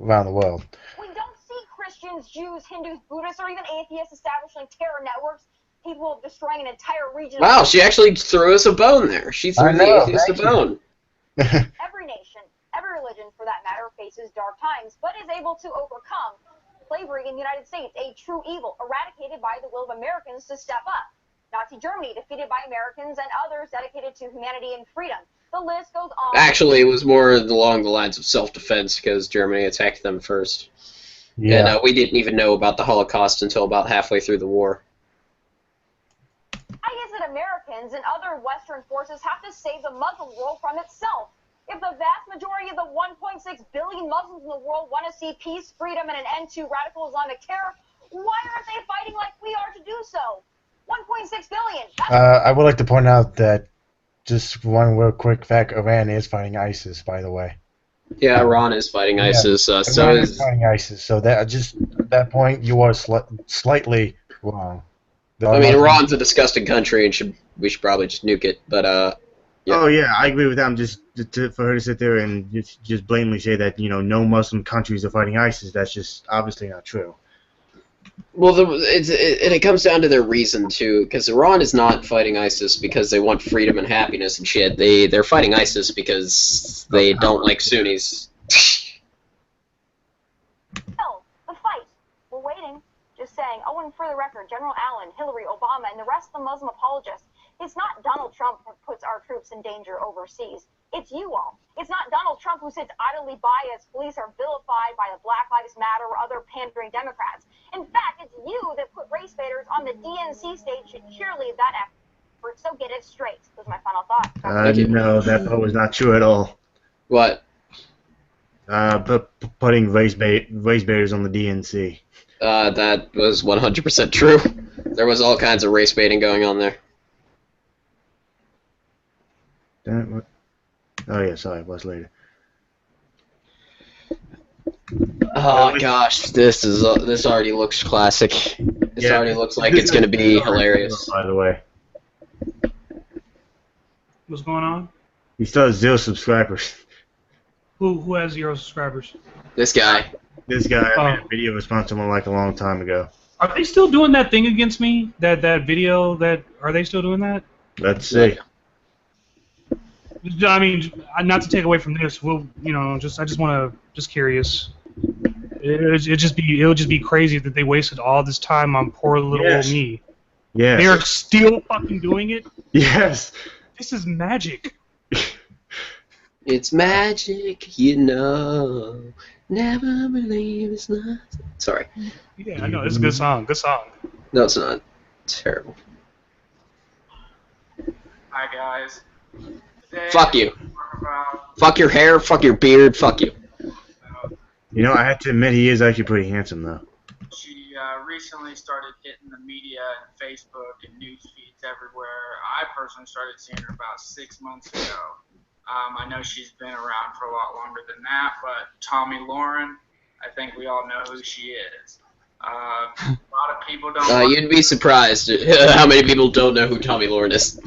around the world. we don't see Christians, Jews, Hindus, Buddhists, or even atheists establishing terror networks, capable of destroying an entire region. Wow, she actually threw us a bone there. She threw the atheist a bone. Every nation, every religion for that matter, faces dark times, but is able to overcome slavery in the United States, a true evil, eradicated by the will of Americans to step up. Nazi Germany, defeated by Americans and others dedicated to humanity and freedom. The list goes on. Actually, it was more along the lines of self-defense because Germany attacked them first. Yeah. And we didn't even know about the Holocaust until about halfway through the war. I guess that Americans and other Western forces have to save the Muslim world from itself. If the vast majority of the 1.6 billion Muslims in the world want to see peace, freedom, and an end to radical Islamic terror, why aren't they fighting like we are to do so? 1.6 billion. I would like to point out that just one real quick fact: Iran is fighting ISIS, by the way. Yeah, Iran is fighting ISIS. So Iran is fighting ISIS. So that just at that point, you are slightly wrong. I mean, Iran's a disgusting country, and we should probably just nuke it. But yeah. Oh yeah, I agree with that. Just for her to sit there and just blatantly say that no Muslim countries are fighting ISIS, that's just obviously not true. Well, it comes down to their reason too, because Iran is not fighting ISIS because they want freedom and happiness and shit. They're fighting ISIS because they don't like Sunnis. No, the fight. We're waiting. Just saying. Oh, and for the record, General Allen, Hillary, Obama, and the rest of the Muslim apologists, it's not Donald Trump that puts our troops in danger overseas. It's you all. It's not Donald Trump who sits idly by as police are vilified by the Black Lives Matter or other pandering Democrats. In fact, it's you that put race baiters on the DNC stage to cheerlead that effort. So get it straight. Those are my final thoughts. No, that was not true at all. What? Putting race baiters on the DNC. That was 100% true. There was all kinds of race baiting going on there. Oh yeah, sorry, it was later. Oh gosh, this already looks classic. This already looks like it's gonna be hilarious. By the way, What's going on? he still has 0 subscribers. Who has 0 subscribers? This guy. This guy, I made a video response to him like a long time ago. Are they still doing that thing against me? That video? Are they still doing that? Let's see. I mean, not to take away from this. I just want to, just curious. It'll just be crazy that they wasted all this time on poor little old me. Yes. They're still fucking doing it. Yes. This is magic. It's magic, Never believe it's not. Sorry. Yeah, I know. It's a good song. Good song. No, it's not. It's terrible. Hi, guys. Today, Fuck you. Fuck your hair, fuck your beard, fuck you. I have to admit he is actually pretty handsome, though. She recently started hitting the media and Facebook and news feeds everywhere. I personally started seeing her about 6 months ago. I know she's been around for a lot longer than that, but Tommy Lauren, I think we all know who she is. A lot of people don't. You'd be surprised how many people don't know who Tommy Lauren is.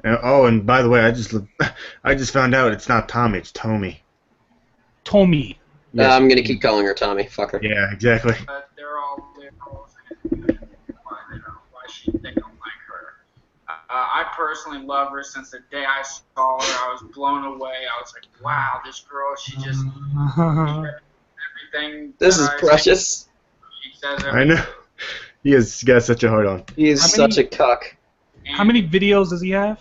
And by the way, I just found out it's not Tommy, it's Tommy. Tommy. Yes. I'm gonna keep calling her Tommy. Fuck her. Yeah, exactly. But they're all liberals, and why they don't like her. I personally love her since the day I saw her. I was blown away. I was like, wow, this girl, she just everything. This is precious. She says everything. I know. He has got such a heart on. He is such a cuck. How many videos does he have?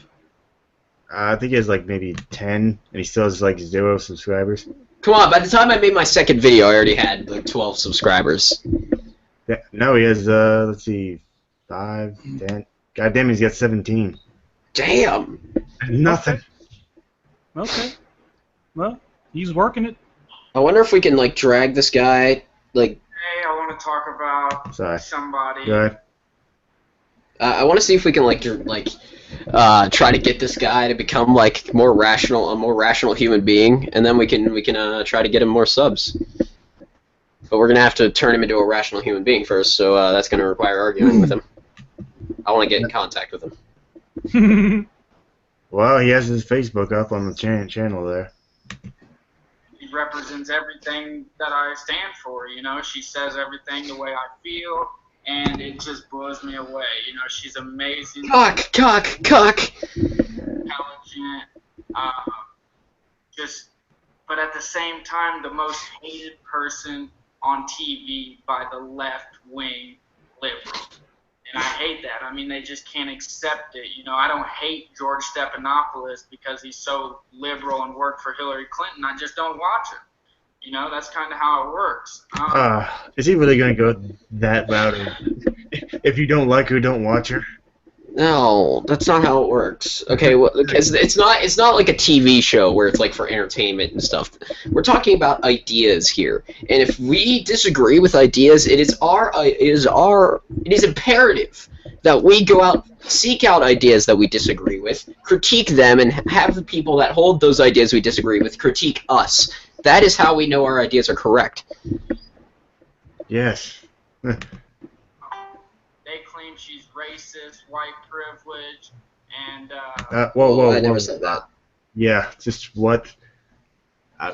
I think he has like maybe 10, and he still has like 0 subscribers. Come on, by the time I made my second video, I already had like 12 subscribers. Yeah, no, he has, let's see, 5, 10. God damn, he's got 17. Damn. Nothing. Okay. Well, he's working it. I wonder if we can like drag this guy like. Hey, I want to talk about Sorry. somebody. Go ahead. I want to see if we can try to get this guy to become like a more rational human being, and then we can try to get him more subs. But we're gonna have to turn him into a rational human being first, so that's gonna require arguing with him. I want to get in contact with him. Well, he has his Facebook up on the channel there. She represents everything that I stand for. You know, she says everything the way I feel, and it just blows me away. You know, she's amazing, Cock. intelligent, but at the same time, the most hated person on TV by the left-wing liberal. And I hate that. I mean, they just can't accept it. You know, I don't hate George Stephanopoulos because he's so liberal and worked for Hillary Clinton. I just don't watch him. You know, that's kind of how it works. Is he really going to go that route? If you don't like her, don't watch her? No, that's not how it works. Okay, well, because it's not like a TV show where it's like for entertainment and stuff. We're talking about ideas here, and if we disagree with ideas, it is imperative that we go out, seek out ideas that we disagree with, critique them, and have the people that hold those ideas we disagree with critique us. That is how we know our ideas are correct. Yes. They claim she's racist, white privilege, and Whoa. I never said that. Yeah, just what? I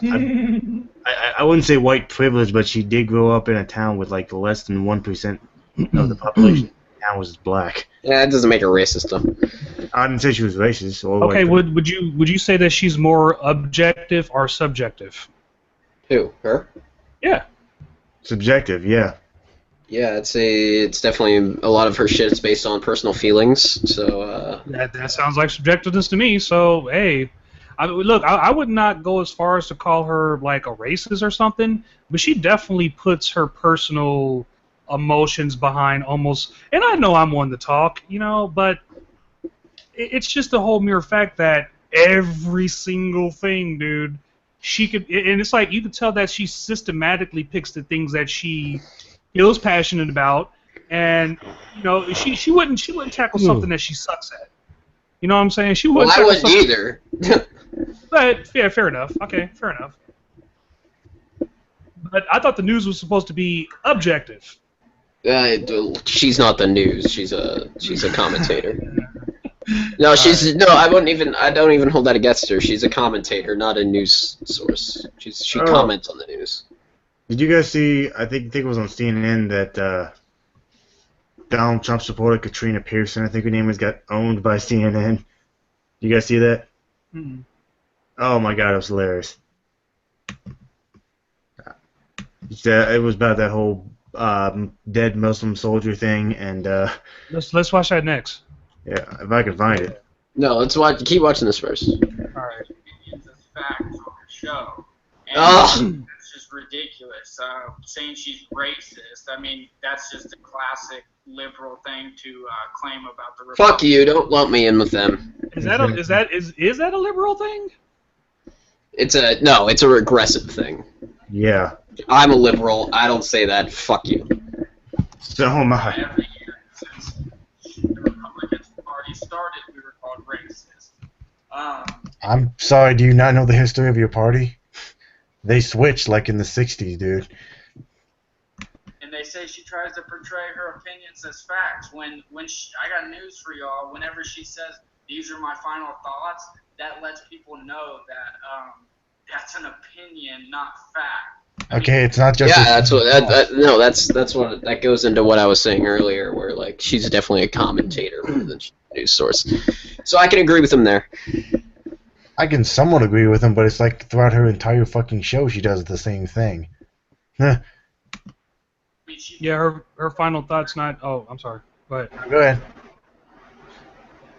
wouldn't say white privilege, but she did grow up in a town with like less than 1% of the population. The town was black. Yeah, that doesn't make her racist though. I didn't say she was racist. Or Okay, white would you say that she's more objective or subjective? Who? Her? Yeah. Subjective, yeah. Yeah, it's definitely a lot of her shit is based on personal feelings. So That sounds like subjectiveness to me. So hey, I would not go as far as to call her like a racist or something, but she definitely puts her personal emotions behind almost. And I know I'm one to talk, you know, but it's just the whole mere fact that every single thing, dude, she could, and it's like you could tell that she systematically picks the things that she feels passionate about, and you know she wouldn't tackle something that she sucks at. You know what I'm saying? She wouldn't. I tackle wouldn't something- either. But yeah, fair enough. Okay, fair enough. But I thought the news was supposed to be objective. She's not the news. She's a commentator. No, I don't even hold that against her. She's a commentator, not a news source. She comments on the news. Did you guys see? I think it was on CNN that Donald Trump supporter Katrina Pearson, I think her name was, got owned by CNN. You guys see that? Hmm. Oh my god, it was hilarious. It was about that whole dead Muslim soldier thing, and Let's watch that next. yeah, if I can find it. No, let's watch. Keep watching this first. All right. Opinions as facts on her show. And that's just ridiculous. Saying she's racist, I mean, that's just a classic liberal thing to claim about the Republicans. Fuck you! Don't lump me in with them. Is that a liberal thing? It's a regressive thing. Yeah. I'm a liberal. I don't say that. Fuck you. So am I. Every year since the Republican Party started, we were called racist. I'm sorry, do you not know the history of your party? They switched like in the 60s, dude. And they say she tries to portray her opinions as facts. I got news for y'all. Whenever she says, these are my final thoughts, that lets people know that that's an opinion, not fact. Okay, it's not just. Yeah, that's what. That's what. That goes into what I was saying earlier, where like she's definitely a commentator more than she's a news source. So I can agree with him there. I can somewhat agree with him, but it's like throughout her entire fucking show, she does the same thing. Yeah, her final thoughts not. Oh, I'm sorry. Go ahead. Go ahead.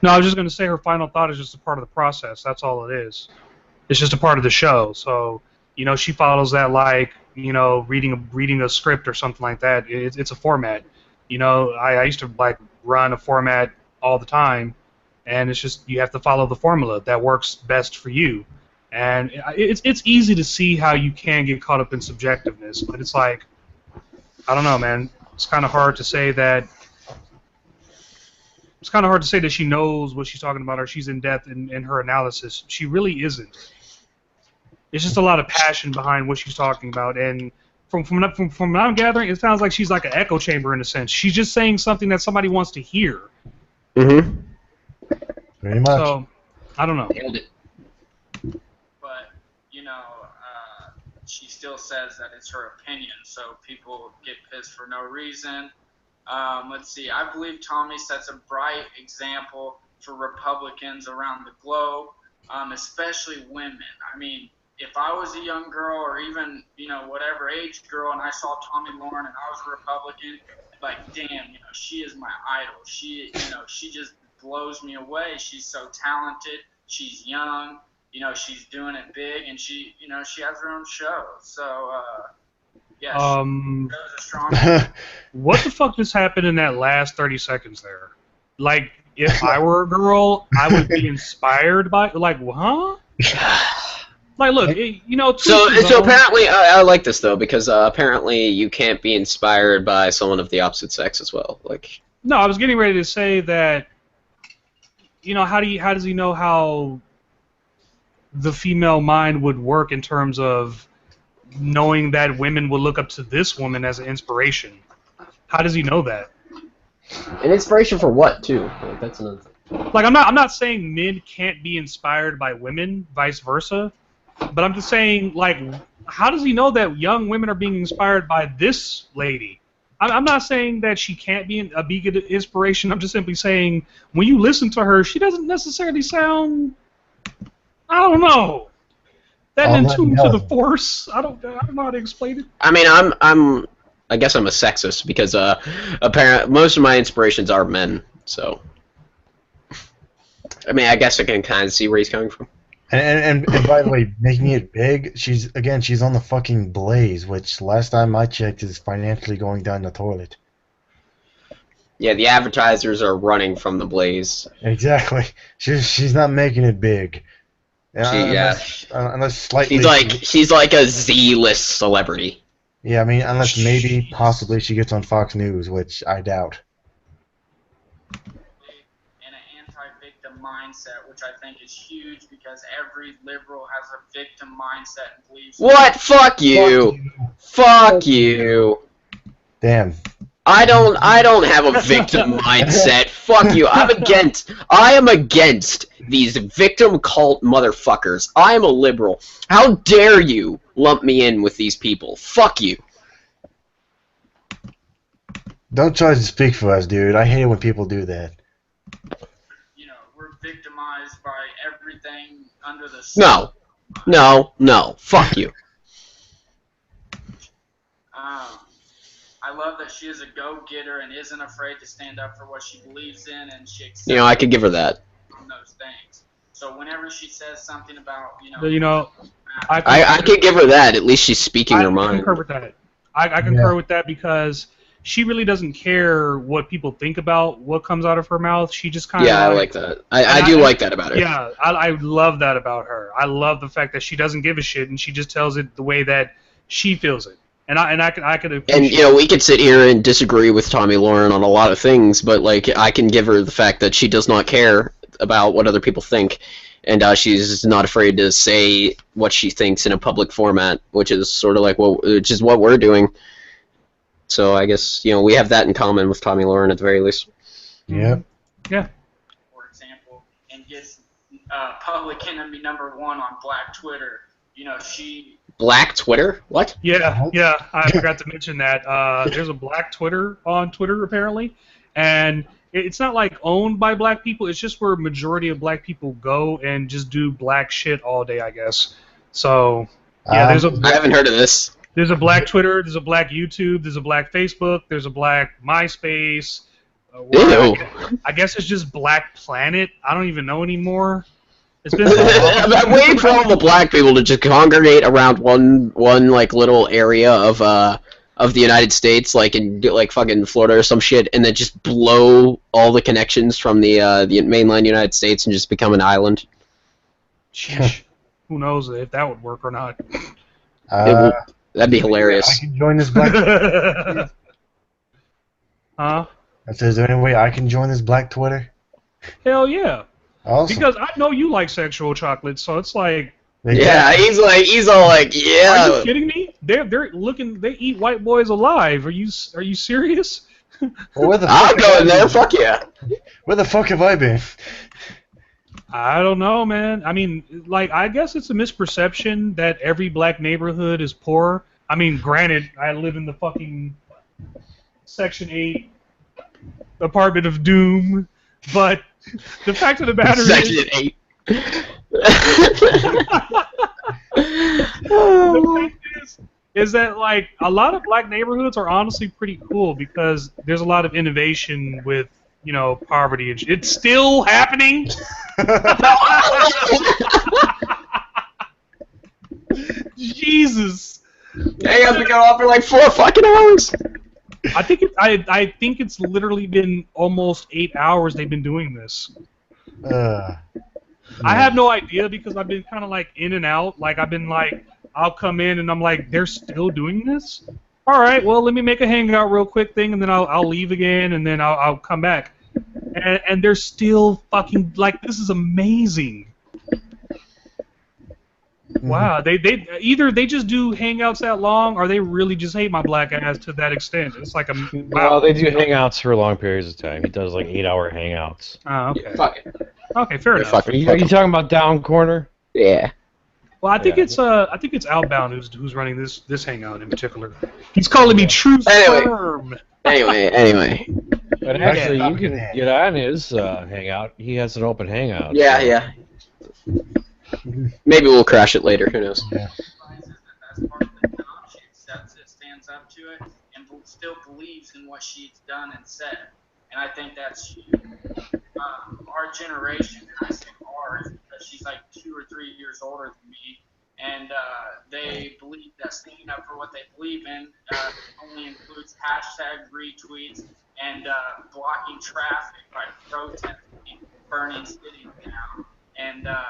No, I was just going to say her final thought is just a part of the process. That's all it is. It's just a part of the show. So, you know, she follows that like, you know, reading a script or something like that. It's a format. You know, I used to like run a format all the time, and it's just you have to follow the formula that works best for you. And it's easy to see how you can get caught up in subjectiveness, but it's like, I don't know, man. It's kind of hard to say that. It's kind of hard to say that she knows what she's talking about or she's in depth in her analysis. She really isn't. It's just a lot of passion behind what she's talking about, and from what I'm gathering, it sounds like she's like an echo chamber in a sense. She's just saying something that somebody wants to hear. Mm-hmm. Very much. So, I don't know. Nailed it. But, she still says that it's her opinion, so people get pissed for no reason. Let's see. I believe Tommy sets a bright example for Republicans around the globe, especially women. I mean, if I was a young girl or even, whatever age girl and I saw Tommy Lauren and I was a Republican, like, damn, she is my idol. She just blows me away. She's so talented. She's young. She's doing it big, and she has her own show. So, yeah, she shows a strong. What the fuck just happened in that last 30 seconds there? Like, if I were a girl, I would be inspired by, like, huh? Like, look, So apparently, I like this though, because apparently you can't be inspired by someone of the opposite sex as well. Like, no, I was getting ready to say that. How does he know how the female mind would work in terms of knowing that women will look up to this woman as an inspiration? How does he know that? an inspiration for what too? Like, that's another thing. Like, I'm not saying men can't be inspired by women, vice versa, but I'm just saying, like, how does he know that young women are being inspired by this lady? I'm not saying that she can't be a big inspiration. I'm just simply saying when you listen to her, she doesn't necessarily sound, I don't know, that in tune to the force. I don't know how to explain it. I mean, I guess I'm a sexist because apparently most of my inspirations are men. So, I mean, I guess I can kind of see where he's coming from. And by the way, making it big, she's on the fucking Blaze, which last time I checked is financially going down the toilet. Yeah, the advertisers are running from the Blaze. Exactly. She's not making it big. Unless slightly. She's like a Z-list celebrity. Yeah, I mean, unless maybe possibly she gets on Fox News, which I doubt. Mindset, which I think is huge because every liberal has a victim mindset and believes. What? Fuck you! Fuck you! Damn. I don't have a victim mindset. Fuck you! I am against these victim cult motherfuckers. I am a liberal. How dare you lump me in with these people? Fuck you! Don't try to speak for us, dude. I hate it when people do that. Victimized by everything under the sun. No. Fuck you. I love that she is a go-getter and isn't afraid to stand up for what she believes in, and she accepts. I could give her that. On those things. So whenever she says something about, I could give her that. At least she's speaking her mind. I concur with that. I concur with that because she really doesn't care what people think about what comes out of her mouth. She just kind of I like that. I do like that about her. Yeah, I love that about her. I love the fact that she doesn't give a shit and she just tells it the way that she feels it. And I could appreciate. And we could sit here and disagree with Tommy Lauren on a lot of things, but like I can give her the fact that she does not care about what other people think, and she's not afraid to say what she thinks in a public format, which is sort of like what we're doing. So I guess, we have that in common with Tommy Lauren at the very least. Yeah. Yeah. For example, and gets public enemy #1 on Black Twitter. Black Twitter? What? Yeah, I forgot to mention that. There's a Black Twitter on Twitter, apparently. And it's not, like, owned by black people. It's just where majority of black people go and just do black shit all day, I guess. So, yeah, I haven't heard of this. There's a black Twitter, there's a black YouTube, there's a black Facebook, there's a black MySpace. Ew. I guess it's just Black Planet. I don't even know anymore. It's been I'm waiting for all the black people to just congregate around one like little area of of the United States, like in like fucking Florida or some shit, and then just blow all the connections from the mainland United States and just become an island. Sheesh. Who knows if that would work or not? That'd be hilarious. I can join this black. Huh? I said, is there any way I can join this black Twitter? Hell yeah. Awesome. Because I know you like sexual chocolate, so it's like. Yeah, he's all like, yeah. Are you kidding me? They're looking. They eat white boys alive. Are you serious? Well, where the I'll fuck go in there. Fuck yeah. Where the fuck have I been? I don't know, man. I mean, like, I guess it's a misperception that every black neighborhood is poor. I mean, granted, I live in the fucking Section 8 apartment of doom, but the fact of the matter Section is... 8. The fact is that, like, a lot of black neighborhoods are honestly pretty cool because there's a lot of innovation with, you know, poverty. And it's still happening. Jesus. Hangouts been going on for like 4 fucking hours. I think it's literally been almost 8 hours they've been doing this. I have no idea because I've been kind of like in and out. Like I've been like, I'll come in and I'm like, they're still doing this? All right, well, let me make a hangout real quick thing and then I'll leave again and then I'll come back. And they're still fucking like, this is amazing. Wow, they either they just do hangouts that long, or they really just hate my black ass to that extent. It's like a wow. Well, they do hangouts for long periods of time. He does like 8-hour hangouts. Oh, okay. Yeah, fuck it. Okay, fair enough. Are you talking about Down Corner? Yeah. Well, I think it's Outbound who's running this hangout in particular. He's calling me true sperm. Anyway. But actually, you can get on his hangout. He has an open hangout. Yeah, so. yeah. Maybe we'll crash it later. Who knows? Yeah. As part of the job, she accepts it, stands up to it, and still believes in what she's done and said. And I think that's huge. Our generation, and I say ours because she's like 2 or 3 years older than me, and they believe that standing up for what they believe in only includes hashtag retweets and blocking traffic by protesting, burning cities down. And I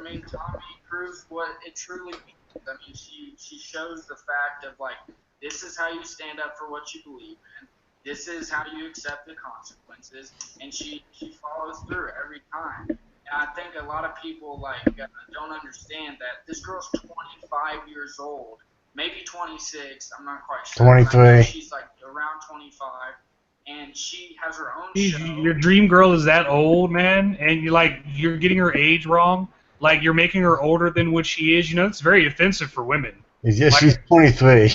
mean, Tommy proves what it truly means. I mean, she shows the fact of like, this is how you stand up for what you believe in. This is how you accept the consequences, and she follows through every time. And I think a lot of people like don't understand that this girl's 25 years old, maybe 26. I'm not quite sure. 23. She's like around 25. And she has her own show. Your dream girl is that old, man, and you're getting her age wrong. Like you're making her older than what she is. You know, it's very offensive for women. Yeah, like, she's 23.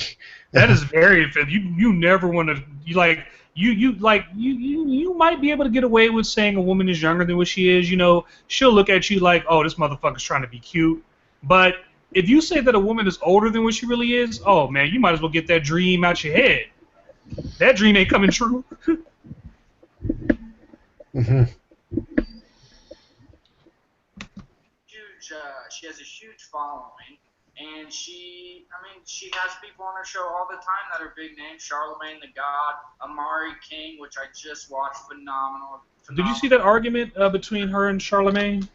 That is very offensive. You never want to. You might be able to get away with saying a woman is younger than what she is. You know, she'll look at you like, oh, this motherfucker's trying to be cute. But if you say that a woman is older than what she really is, oh man, you might as well get that dream out your head. That dream ain't coming true. Mm-hmm. She has a huge following, and she has people on her show all the time that are big names. Charlemagne the God, Amari King, which I just watched, phenomenal. Did you see that argument between her and Charlemagne?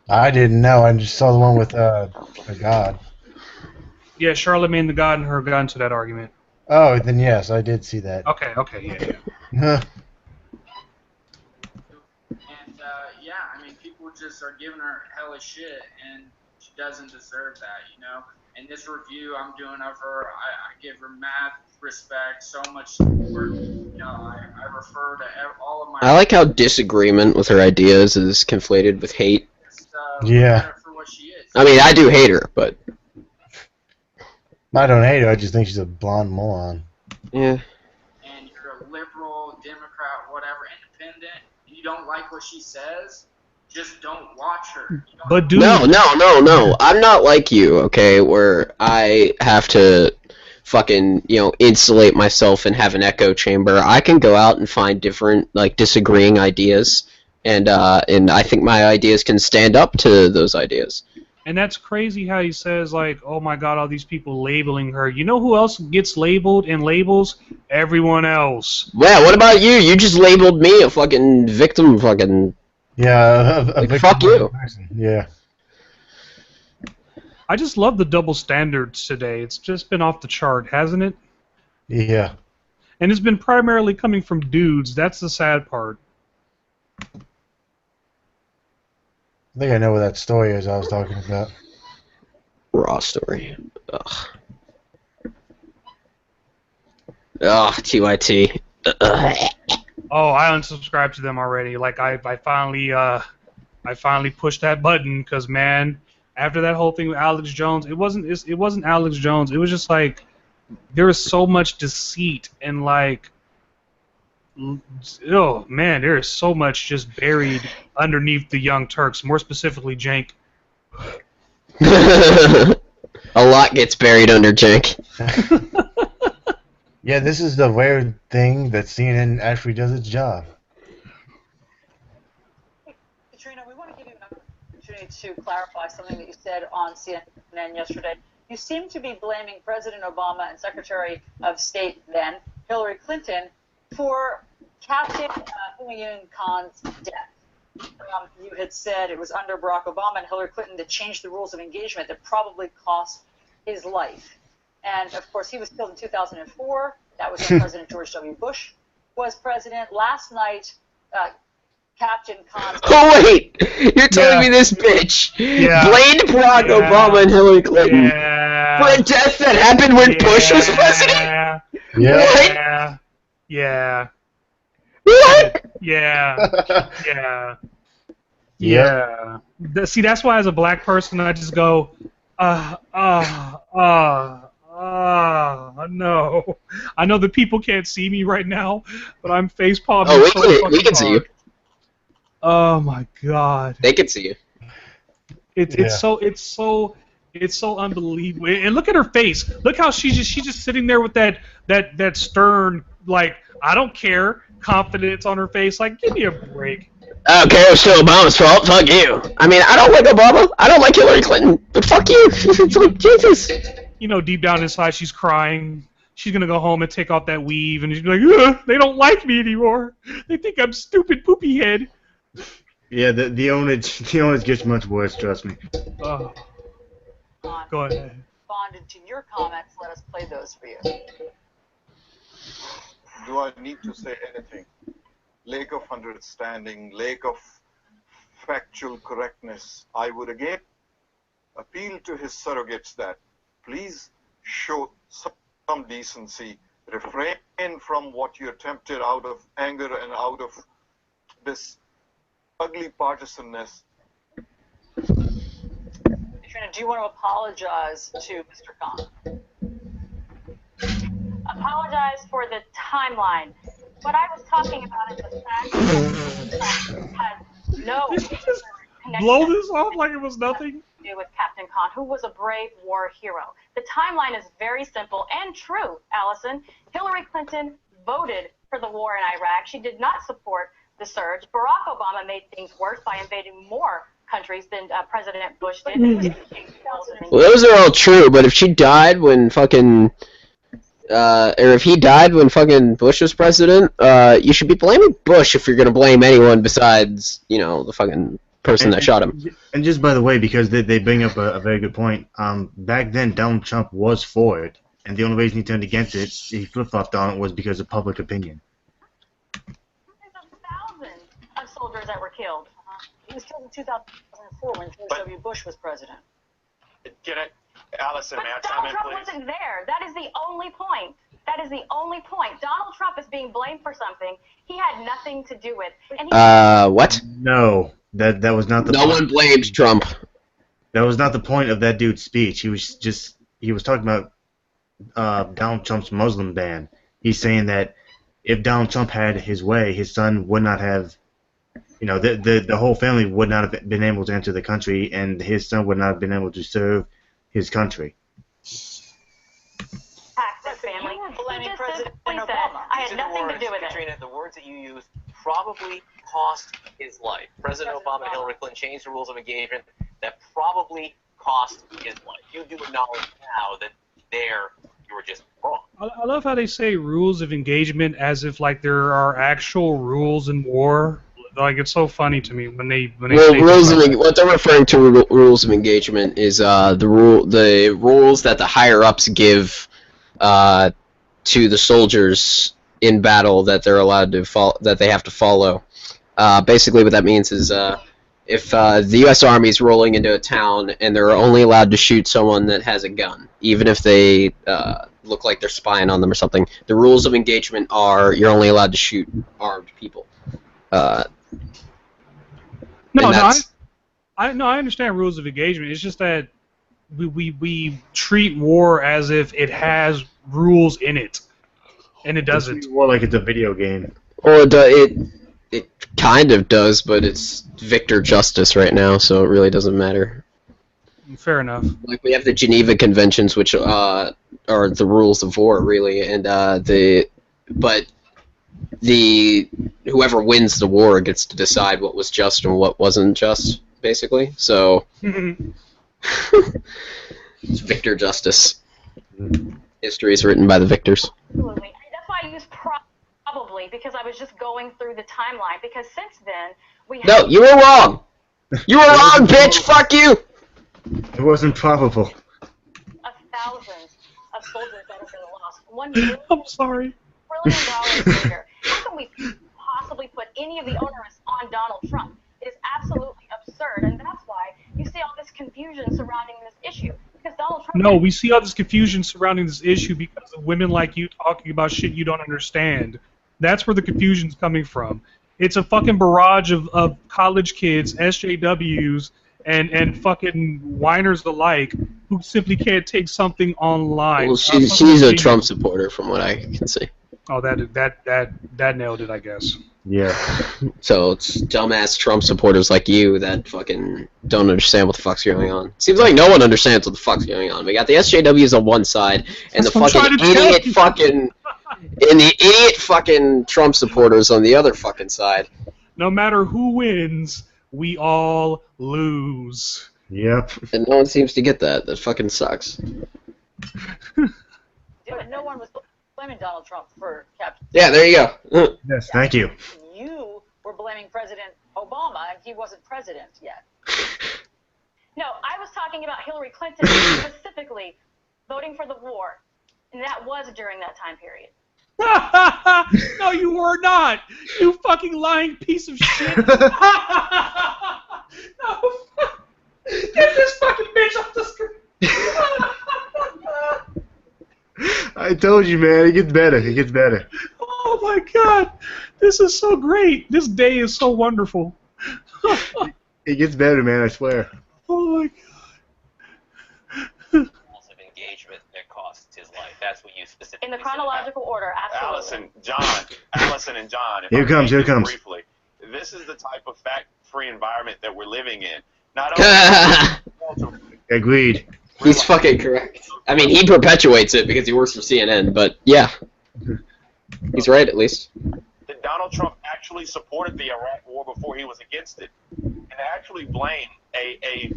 I didn't know. I just saw the one with the God. Yeah, Charlemagne the God and her got into that argument. Oh, then yes, I did see that. Okay, yeah. And yeah, I mean, people just are giving her hella shit, and she doesn't deserve that, you know. And this review I'm doing of her, I give her mad respect, so much support. You know, I refer to all of my. I like how disagreement with her ideas is conflated with hate. Yeah. For what she is. I mean, I do hate her, but. I don't hate her. I just think she's a blonde moron. Yeah. And you're a liberal, Democrat, whatever, independent, and you don't like what she says, just don't watch her. But dude, no. I'm not like you, okay, where I have to fucking, insulate myself and have an echo chamber. I can go out and find different, disagreeing ideas, and I think my ideas can stand up to those ideas. And that's crazy how he says, like, oh my god, all these people labeling her. You know who else gets labeled and labels? Everyone else. Yeah, what about you? You just labeled me a fucking victim, fucking... Yeah, a Like, victim fuck you. person. Yeah. I just love the double standards today. It's just been off the chart, hasn't it? Yeah. And it's been primarily coming from dudes. That's the sad part. I think I know what that story is I was talking about. Raw story. Ugh. Ugh, TYT. Ugh. Oh, I unsubscribed to them already. Like I finally pushed that button because man, after that whole thing with Alex Jones, it wasn't Alex Jones. It was just like there was so much deceit and like, oh man, there is so much just buried underneath the Young Turks. More specifically, Jank. A lot gets buried under Jank. Yeah, this is the rare thing that CNN actually does its job. Katrina, we want to give you an opportunity to clarify something that you said on CNN yesterday. You seem to be blaming President Obama and Secretary of State then, Hillary Clinton, for Captain Humayun Khan's death. You had said it was under Barack Obama and Hillary Clinton that changed the rules of engagement that probably cost his life. And, of course, he was killed in 2004. That was when President George W. Bush was president. Last night, Captain Khan... Oh, wait! You're telling me this bitch blamed Barack Obama and Hillary Clinton for a death that happened when Bush was president? Yeah. Yeah. What? Yeah. Yeah. See, that's why as a black person, I just go, no. I know the people can't see me right now, but I'm face palming so fucking hard. We can see you. Oh my god. They can see you. It's so unbelievable. And look at her face. Look how she's just sitting there with that stern, like, I don't care, confidence on her face. Like, give me a break. Okay, it was still Obama's fault. Fuck you. I mean, I don't like Obama. I don't like Hillary Clinton. But fuck you. It's like, Jesus. You know, deep down inside, she's crying. She's gonna go home and take off that weave, and she's like, ugh, they don't like me anymore. They think I'm stupid poopy head. Yeah, the ownage gets much worse, trust me. Oh. Go ahead. Responded to your comments. Let us play those for you. Do I need to say anything? Lack of understanding, lack of factual correctness. I would again appeal to his surrogates that please show some decency, refrain from what you attempted out of anger and out of this ugly partisanness. Katrina, do you want to apologize to Mr. Khan? Apologize for the timeline. What I was talking about is the fact that has no connection. Blow this off like it was nothing. To do with Captain Khan, who was a brave war hero. The timeline is very simple and true, Allison. Hillary Clinton voted for the war in Iraq. She did not support the surge. Barack Obama made things worse by invading more countries than President Bush did. Well, those are all true, but if she died when fucking... or if he died when fucking Bush was president, you should be blaming Bush if you're gonna blame anyone besides, you know, the fucking person that shot him. And just by the way, because they bring up a very good point, back then Donald Trump was for it, and the only reason he turned against it, he flip-flopped on it, was because of public opinion. Thousands of soldiers that were killed. He was killed in 2004 when George W. Bush was president. Get it? Allison, But may I Donald chime in, Trump please? wasn't there. That is the only point. That is the only point. Donald Trump is being blamed for something he had nothing to do with. And he What? No, that was not the No point. one blames Trump. That was not the point of that dude's speech. He was talking about Donald Trump's Muslim ban. He's saying that if Donald Trump had his way, his son would not have, you know, the whole family would not have been able to enter the country, and his son would not have been able to serve his country. Paxton family. Blaming He just President simply said, Obama. I These had are the nothing to words, do with it. Katrina, the words that you used probably cost his life. President Obama and Hillary Clinton changed the rules of engagement that probably cost his life. You do acknowledge now that there you were just wrong. I love how they say rules of engagement as if like there are actual rules in war. Like it's so funny to me when they Well, say rules things of like that. what they're referring to rules of engagement is the rules that the higher ups give to the soldiers in battle that they're allowed to that they have to follow. Basically, what that means is if the U.S. Army is rolling into a town and they're only allowed to shoot someone that has a gun, even if they look like they're spying on them or something, the rules of engagement are you're only allowed to shoot armed people. I understand rules of engagement. It's just that we treat war as if it has rules in it, and it doesn't. More like it's a video game. Well, it kind of does, but it's victor justice right now, so it really doesn't matter. Fair enough. Like we have the Geneva Conventions, which are the rules of war, really, and whoever wins the war gets to decide what was just and what wasn't just, basically. So it's victor justice. History is written by the victors. Absolutely. That's why I use probably, because I was just going through the timeline, because since then, we have... No, you were wrong! You were wrong, bitch! Fuck you! It wasn't probable. Of thousands of soldiers that have been lost. $1 billion, I'm sorry. $1 trillion later. How can we possibly put any of the onus on Donald Trump? It is absolutely absurd, and that's why you see all this confusion surrounding this issue. Because Donald Trump... No, we see all this confusion surrounding this issue because of women like you talking about shit you don't understand. That's where the confusion's coming from. It's a fucking barrage of college kids, SJWs, and fucking whiners alike who simply can't take something online. Well, she's a Trump supporter, from what I can see. Oh, that nailed it, I guess. Yeah. So it's dumbass Trump supporters like you that fucking don't understand what the fuck's going on. Seems like no one understands what the fuck's going on. We got the SJWs on one side and the idiot fucking Trump supporters on the other fucking side. No matter who wins, we all lose. Yep. And no one seems to get that. That fucking sucks. Yeah, but no one was blaming Donald Trump for capture. Yeah, there you go. Yes, thank you. You were blaming President Obama, and he wasn't president yet. No, I was talking about Hillary Clinton specifically voting for the war, and that was during that time period. No, you were not. You fucking lying piece of shit. No. Get this fucking bitch off the screen. I told you, man. It gets better. It gets better. Oh my god. This is so great. This day is so wonderful. It gets better, man. I swear. Oh my god. Of engagement that costs his life. That's what you specifically In the chronological order, absolutely. Allison and John. Here comes. Briefly, this is the type of fact-free environment that we're living in. Not only Agreed. He's fucking correct. I mean, he perpetuates it because he works for CNN, but yeah. He's right, at least. that Donald Trump actually supported the Iraq War before he was against it, and actually blame a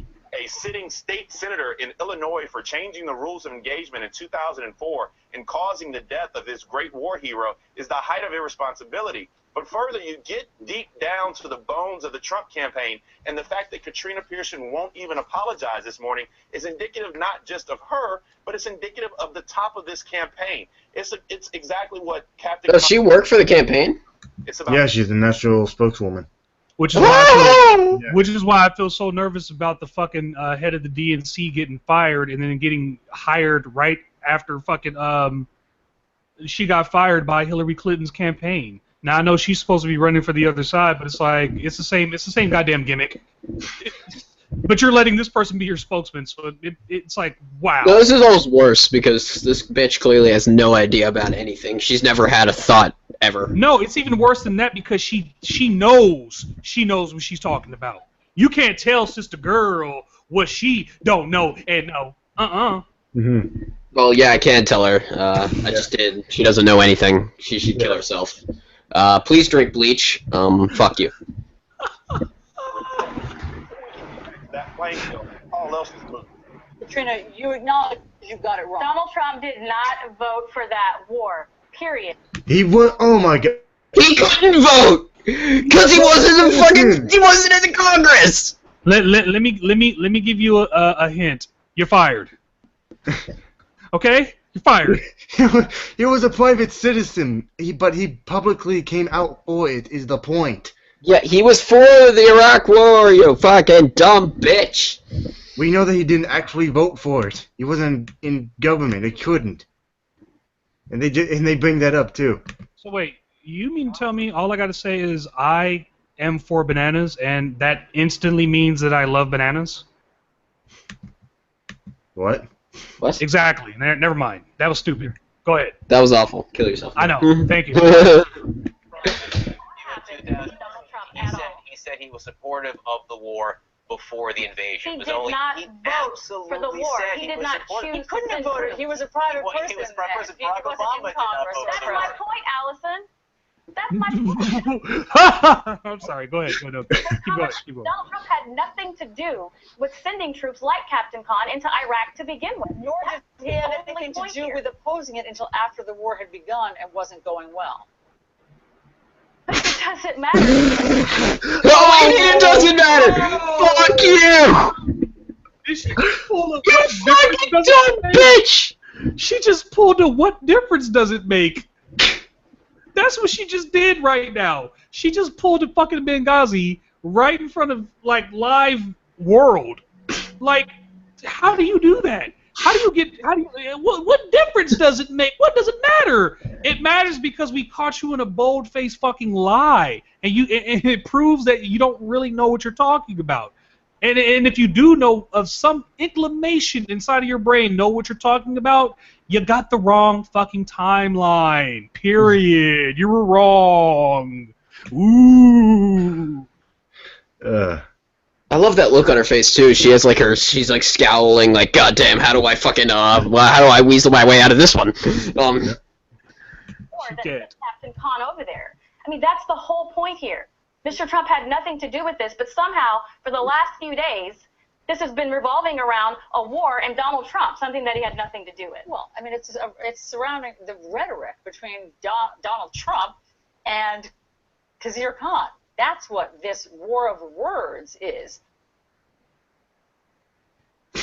sitting state senator in Illinois for changing the rules of engagement in 2004 and causing the death of this great war hero is the height of irresponsibility. But further, you get deep down to the bones of the Trump campaign, and the fact that Katrina Pearson won't even apologize this morning is indicative not just of her, but it's indicative of the top of this campaign. It's exactly what Captain... Does she work for the campaign? It's about... Yeah, she's the national spokeswoman. Which is why I feel so nervous about the fucking head of the DNC getting fired and then getting hired right after fucking she got fired by Hillary Clinton's campaign. Now I know she's supposed to be running for the other side, but it's like it's the same goddamn gimmick. But you're letting this person be your spokesman, so it's like, wow. No, this is almost worse because this bitch clearly has no idea about anything. She's never had a thought ever. No, it's even worse than that because she knows what she's talking about. You can't tell sister girl what she don't know and no. Mm-hmm. Well, yeah, I can tell her. I just did. She doesn't know anything. She should kill herself. Please drink bleach. Fuck you. That playing field, all else is moving. Katrina, you acknowledge you got it wrong. Donald Trump did not vote for that war. Period. He was. Oh my god. He couldn't vote because he wasn't he wasn't in the Congress. Let me give you a hint. You're fired. Okay? You're fired. He was a private citizen, but he publicly came out for it, is the point. Yeah, he was for the Iraq War, you fucking dumb bitch. We know that he didn't actually vote for it. He wasn't in government. He couldn't. And they bring that up too. So wait, you mean to tell me all I gotta say is I am for bananas, and that instantly means that I love bananas? What? What? Exactly. Never mind. That was stupid. Go ahead. That was awful. Kill yourself. I know. Thank you. He said he was supportive of the war before the invasion. He It was did only, not he vote for the absolutely war. said He did not choose. He couldn't have voted. He was a private person. He was Prime then. President He Barack wasn't Obama in did not Congress vote or That's for my it. point, Allison. That's my point. I'm sorry. Go ahead. Go ahead. Keep going. Keep going. Donald Trump had nothing to do with sending troops like Captain Khan into Iraq to begin with. Nor did he have anything to do with opposing it until after the war had begun and wasn't going well. But it doesn't matter. Oh, it doesn't matter. Fuck you. She just pulled a You fucking dumb bitch. She just pulled a what difference does it make? That's what she just did right now. She just pulled a fucking Benghazi right in front of, like, live world. Like, how do you do that? What difference does it make? What does it matter? It matters because we caught you in a bold-faced fucking lie. And it proves that you don't really know what you're talking about. And if you do know of some inclination inside of your brain know what you're talking about, you got the wrong fucking timeline. Period. You were wrong. Ooh. I love that look on her face too. She has like she's like scowling, like, God damn, how do I fucking how do I weasel my way out of this one? Or that Captain Khan over there. I mean, that's the whole point here. Mr. Trump had nothing to do with this, but somehow, for the last few days, this has been revolving around a war and Donald Trump, something that he had nothing to do with. Well, I mean, it's surrounding the rhetoric between Donald Trump and Khizr Khan. That's what this war of words is.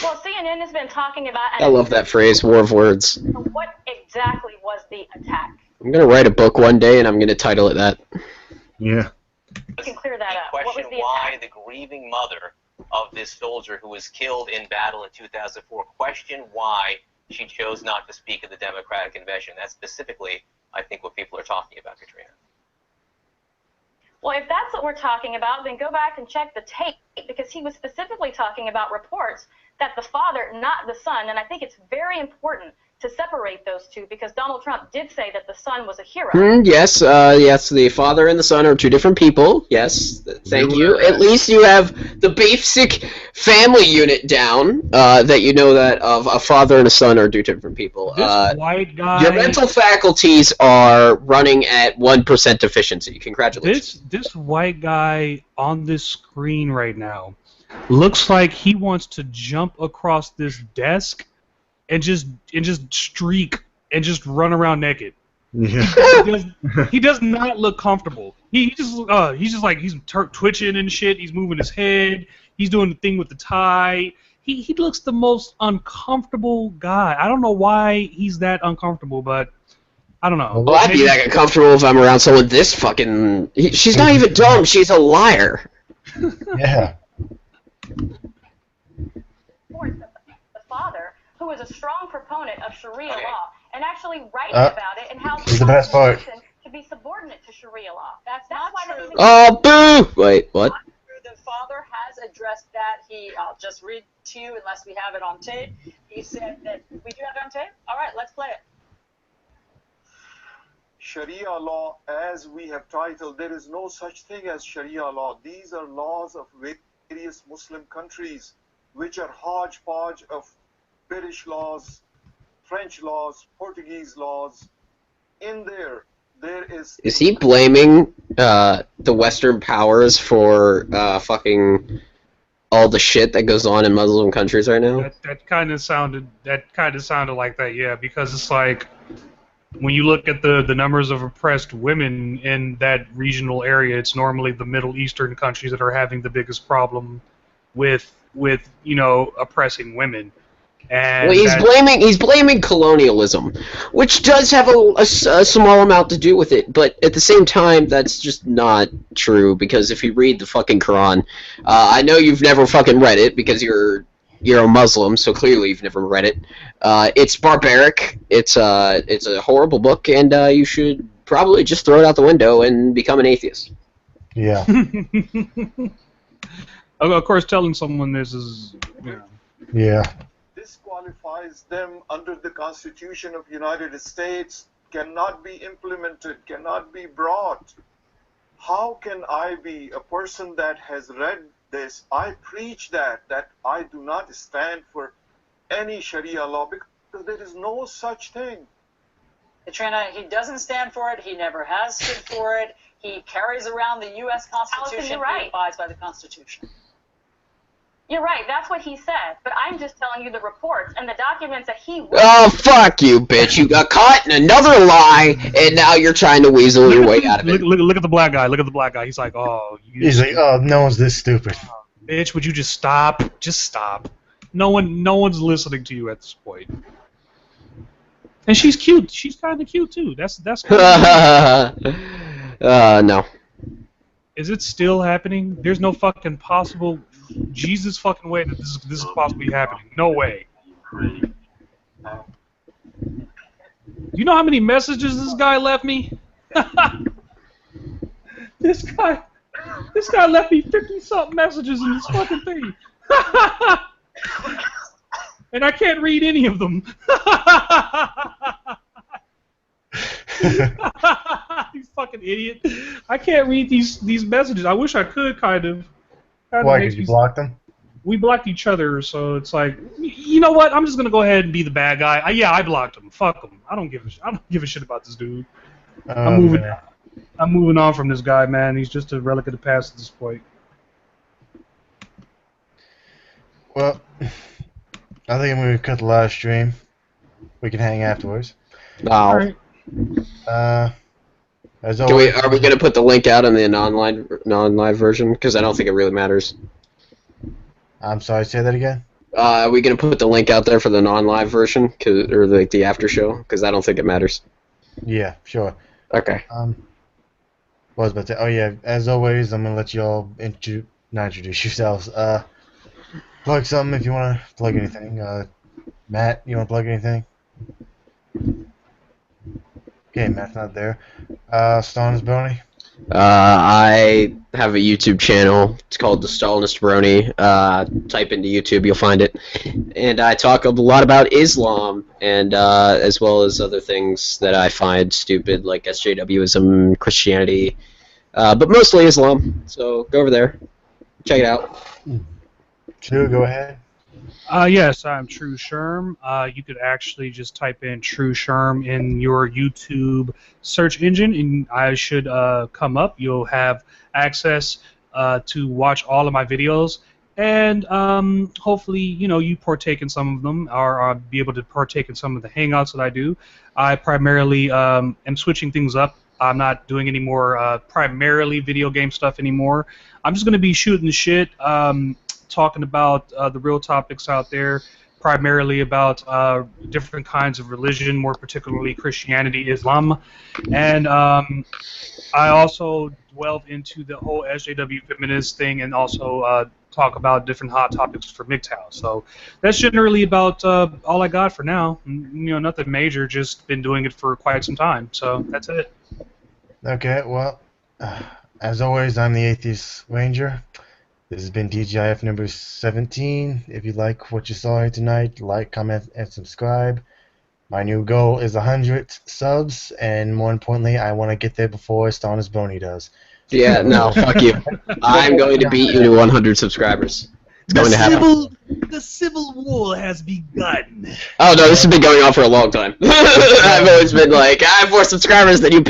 Well, CNN has been talking about... I love that phrase, war of words. What exactly was the attack? I'm going to write a book one day, and I'm going to title it that. Yeah. You can clear that up. Question What was the why attack? the grieving mother of this soldier who was killed in battle in 2004, question why she chose not to speak at the Democratic Convention. That's specifically, I think, what people are talking about, Katrina. Well, if that's what we're talking about, then go back and check the tape, because he was specifically talking about reports that the father, not the son, and I think it's very important to separate those two, because Donald Trump did say that the son was a hero. Yes, yes, the father and the son are two different people. Yes, thank you. At least you have the basic family unit down, that you know that of a father and a son are two different people. This white guy... Your mental faculties are running at 1% deficiency. Congratulations. This white guy on this screen right now looks like he wants to jump across this desk and just streak and just run around naked. Yeah. He does not look comfortable. He's just like he's twitching and shit. He's moving his head. He's doing the thing with the tie. He looks the most uncomfortable guy. I don't know why he's that uncomfortable, but I don't know. Well, I'd be that uncomfortable if I'm around someone this fucking... She's not even dumb. She's a liar. Yeah. The father, who is a strong proponent of Sharia law, and actually writing about it and how Here's the best part. to be subordinate to Sharia law. That's why not this true. is Oh, boo! Wait, what? The father has addressed that. I'll just read to you unless we have it on tape. He said that we do have it on tape. All right, let's play it. Sharia law, as we have titled, there is no such thing as Sharia law. These are laws of various Muslim countries, which are hodgepodge of British laws, French laws, Portuguese laws. In there is... Is he blaming the Western powers for fucking all the shit that goes on in Muslim countries right now? That kind of sounded like that, yeah, because it's like when you look at the numbers of oppressed women in that regional area, it's normally the Middle Eastern countries that are having the biggest problem with oppressing women. And Well, he's blaming colonialism, which does have a small amount to do with it, but at the same time, that's just not true, because if you read the fucking Quran, I know you've never fucking read it, because you're a Muslim, so clearly you've never read it. It's barbaric, it's a horrible book, and you should probably just throw it out the window and become an atheist. Yeah. Of course, telling someone this is, Yeah. Disqualifies them under the Constitution of the United States, cannot be implemented, cannot be brought. How can I be a person that has read this? I preach that I do not stand for any Sharia law because there is no such thing. Katrina, he doesn't stand for it. He never has stood for it. He carries around the U.S. Constitution. Allison, you're right. He abides by the Constitution. You're right, that's what he said, but I'm just telling you the reports and the documents that he... Oh, fuck you, bitch. You got caught in another lie, and now you're trying to weasel your way out of it. Look at the black guy. Look at the black guy. He's like, oh... He's like, oh, no one's this stupid. Bitch, would you just stop? Just stop. No one's listening to you at this point. And she's cute. She's kind of cute, too. That's no. Is it still happening? There's no fucking possible... Jesus fucking way that this is possibly happening. No way. You know how many messages this guy left me? This guy left me 50-something messages in this fucking thing. And I can't read any of them. You fucking idiot. I can't read these messages. I wish I could, kind of. Why, because you blocked them? We blocked each other, so it's like, you know what? I'm just gonna go ahead and be the bad guy. I blocked him. Fuck him. I don't give a shit about this dude. I'm moving on from this guy, man. He's just a relic of the past at this point. Well, I think I'm gonna cut the live stream. We can hang afterwards. No. All right. As always, Are we going to put the link out in the non-live version? Because I don't think it really matters. I'm sorry, say that again? Are we going to put the link out there for the non-live version? Or like the after show? Because I don't think it matters. Yeah, sure. Okay. What was I about to say? Oh, yeah, as always, I'm going to let you all not introduce yourselves. Plug something if you want to plug anything. Matt, you want to plug anything? Okay, Matt's not there. Stalinist Brony? I have a YouTube channel. It's called The Stalinist Brony. Type into YouTube, you'll find it. And I talk a lot about Islam, and as well as other things that I find stupid, like SJWism, Christianity, but mostly Islam. So go over there. Check it out. True, go ahead. Yes, I'm True Sherm. You could actually just type in True Sherm in your YouTube search engine, and I should come up. You'll have access to watch all of my videos, and hopefully, you partake in some of them, or be able to partake in some of the hangouts that I do. I primarily am switching things up. I'm not doing any more primarily video game stuff anymore. I'm just going to be shooting the shit. Talking about the real topics out there, primarily about different kinds of religion, more particularly Christianity, Islam, and I also delve into the whole SJW feminist thing, and also talk about different hot topics for MGTOW. So that's generally about all I got for now. Nothing major, just been doing it for quite some time. So that's it. Okay, well, as always, I'm the Atheist Ranger. This has been T.G.I.F number 17. If you like what you saw here tonight, like, comment, and subscribe. My new goal is 100 subs, and more importantly, I want to get there before Stalinist Brony does. Yeah, no, fuck you. I'm going to beat you to 100 subscribers. It's going to happen. The civil war has begun. Oh, no, this has been going on for a long time. I've always been like, I have more subscribers than you.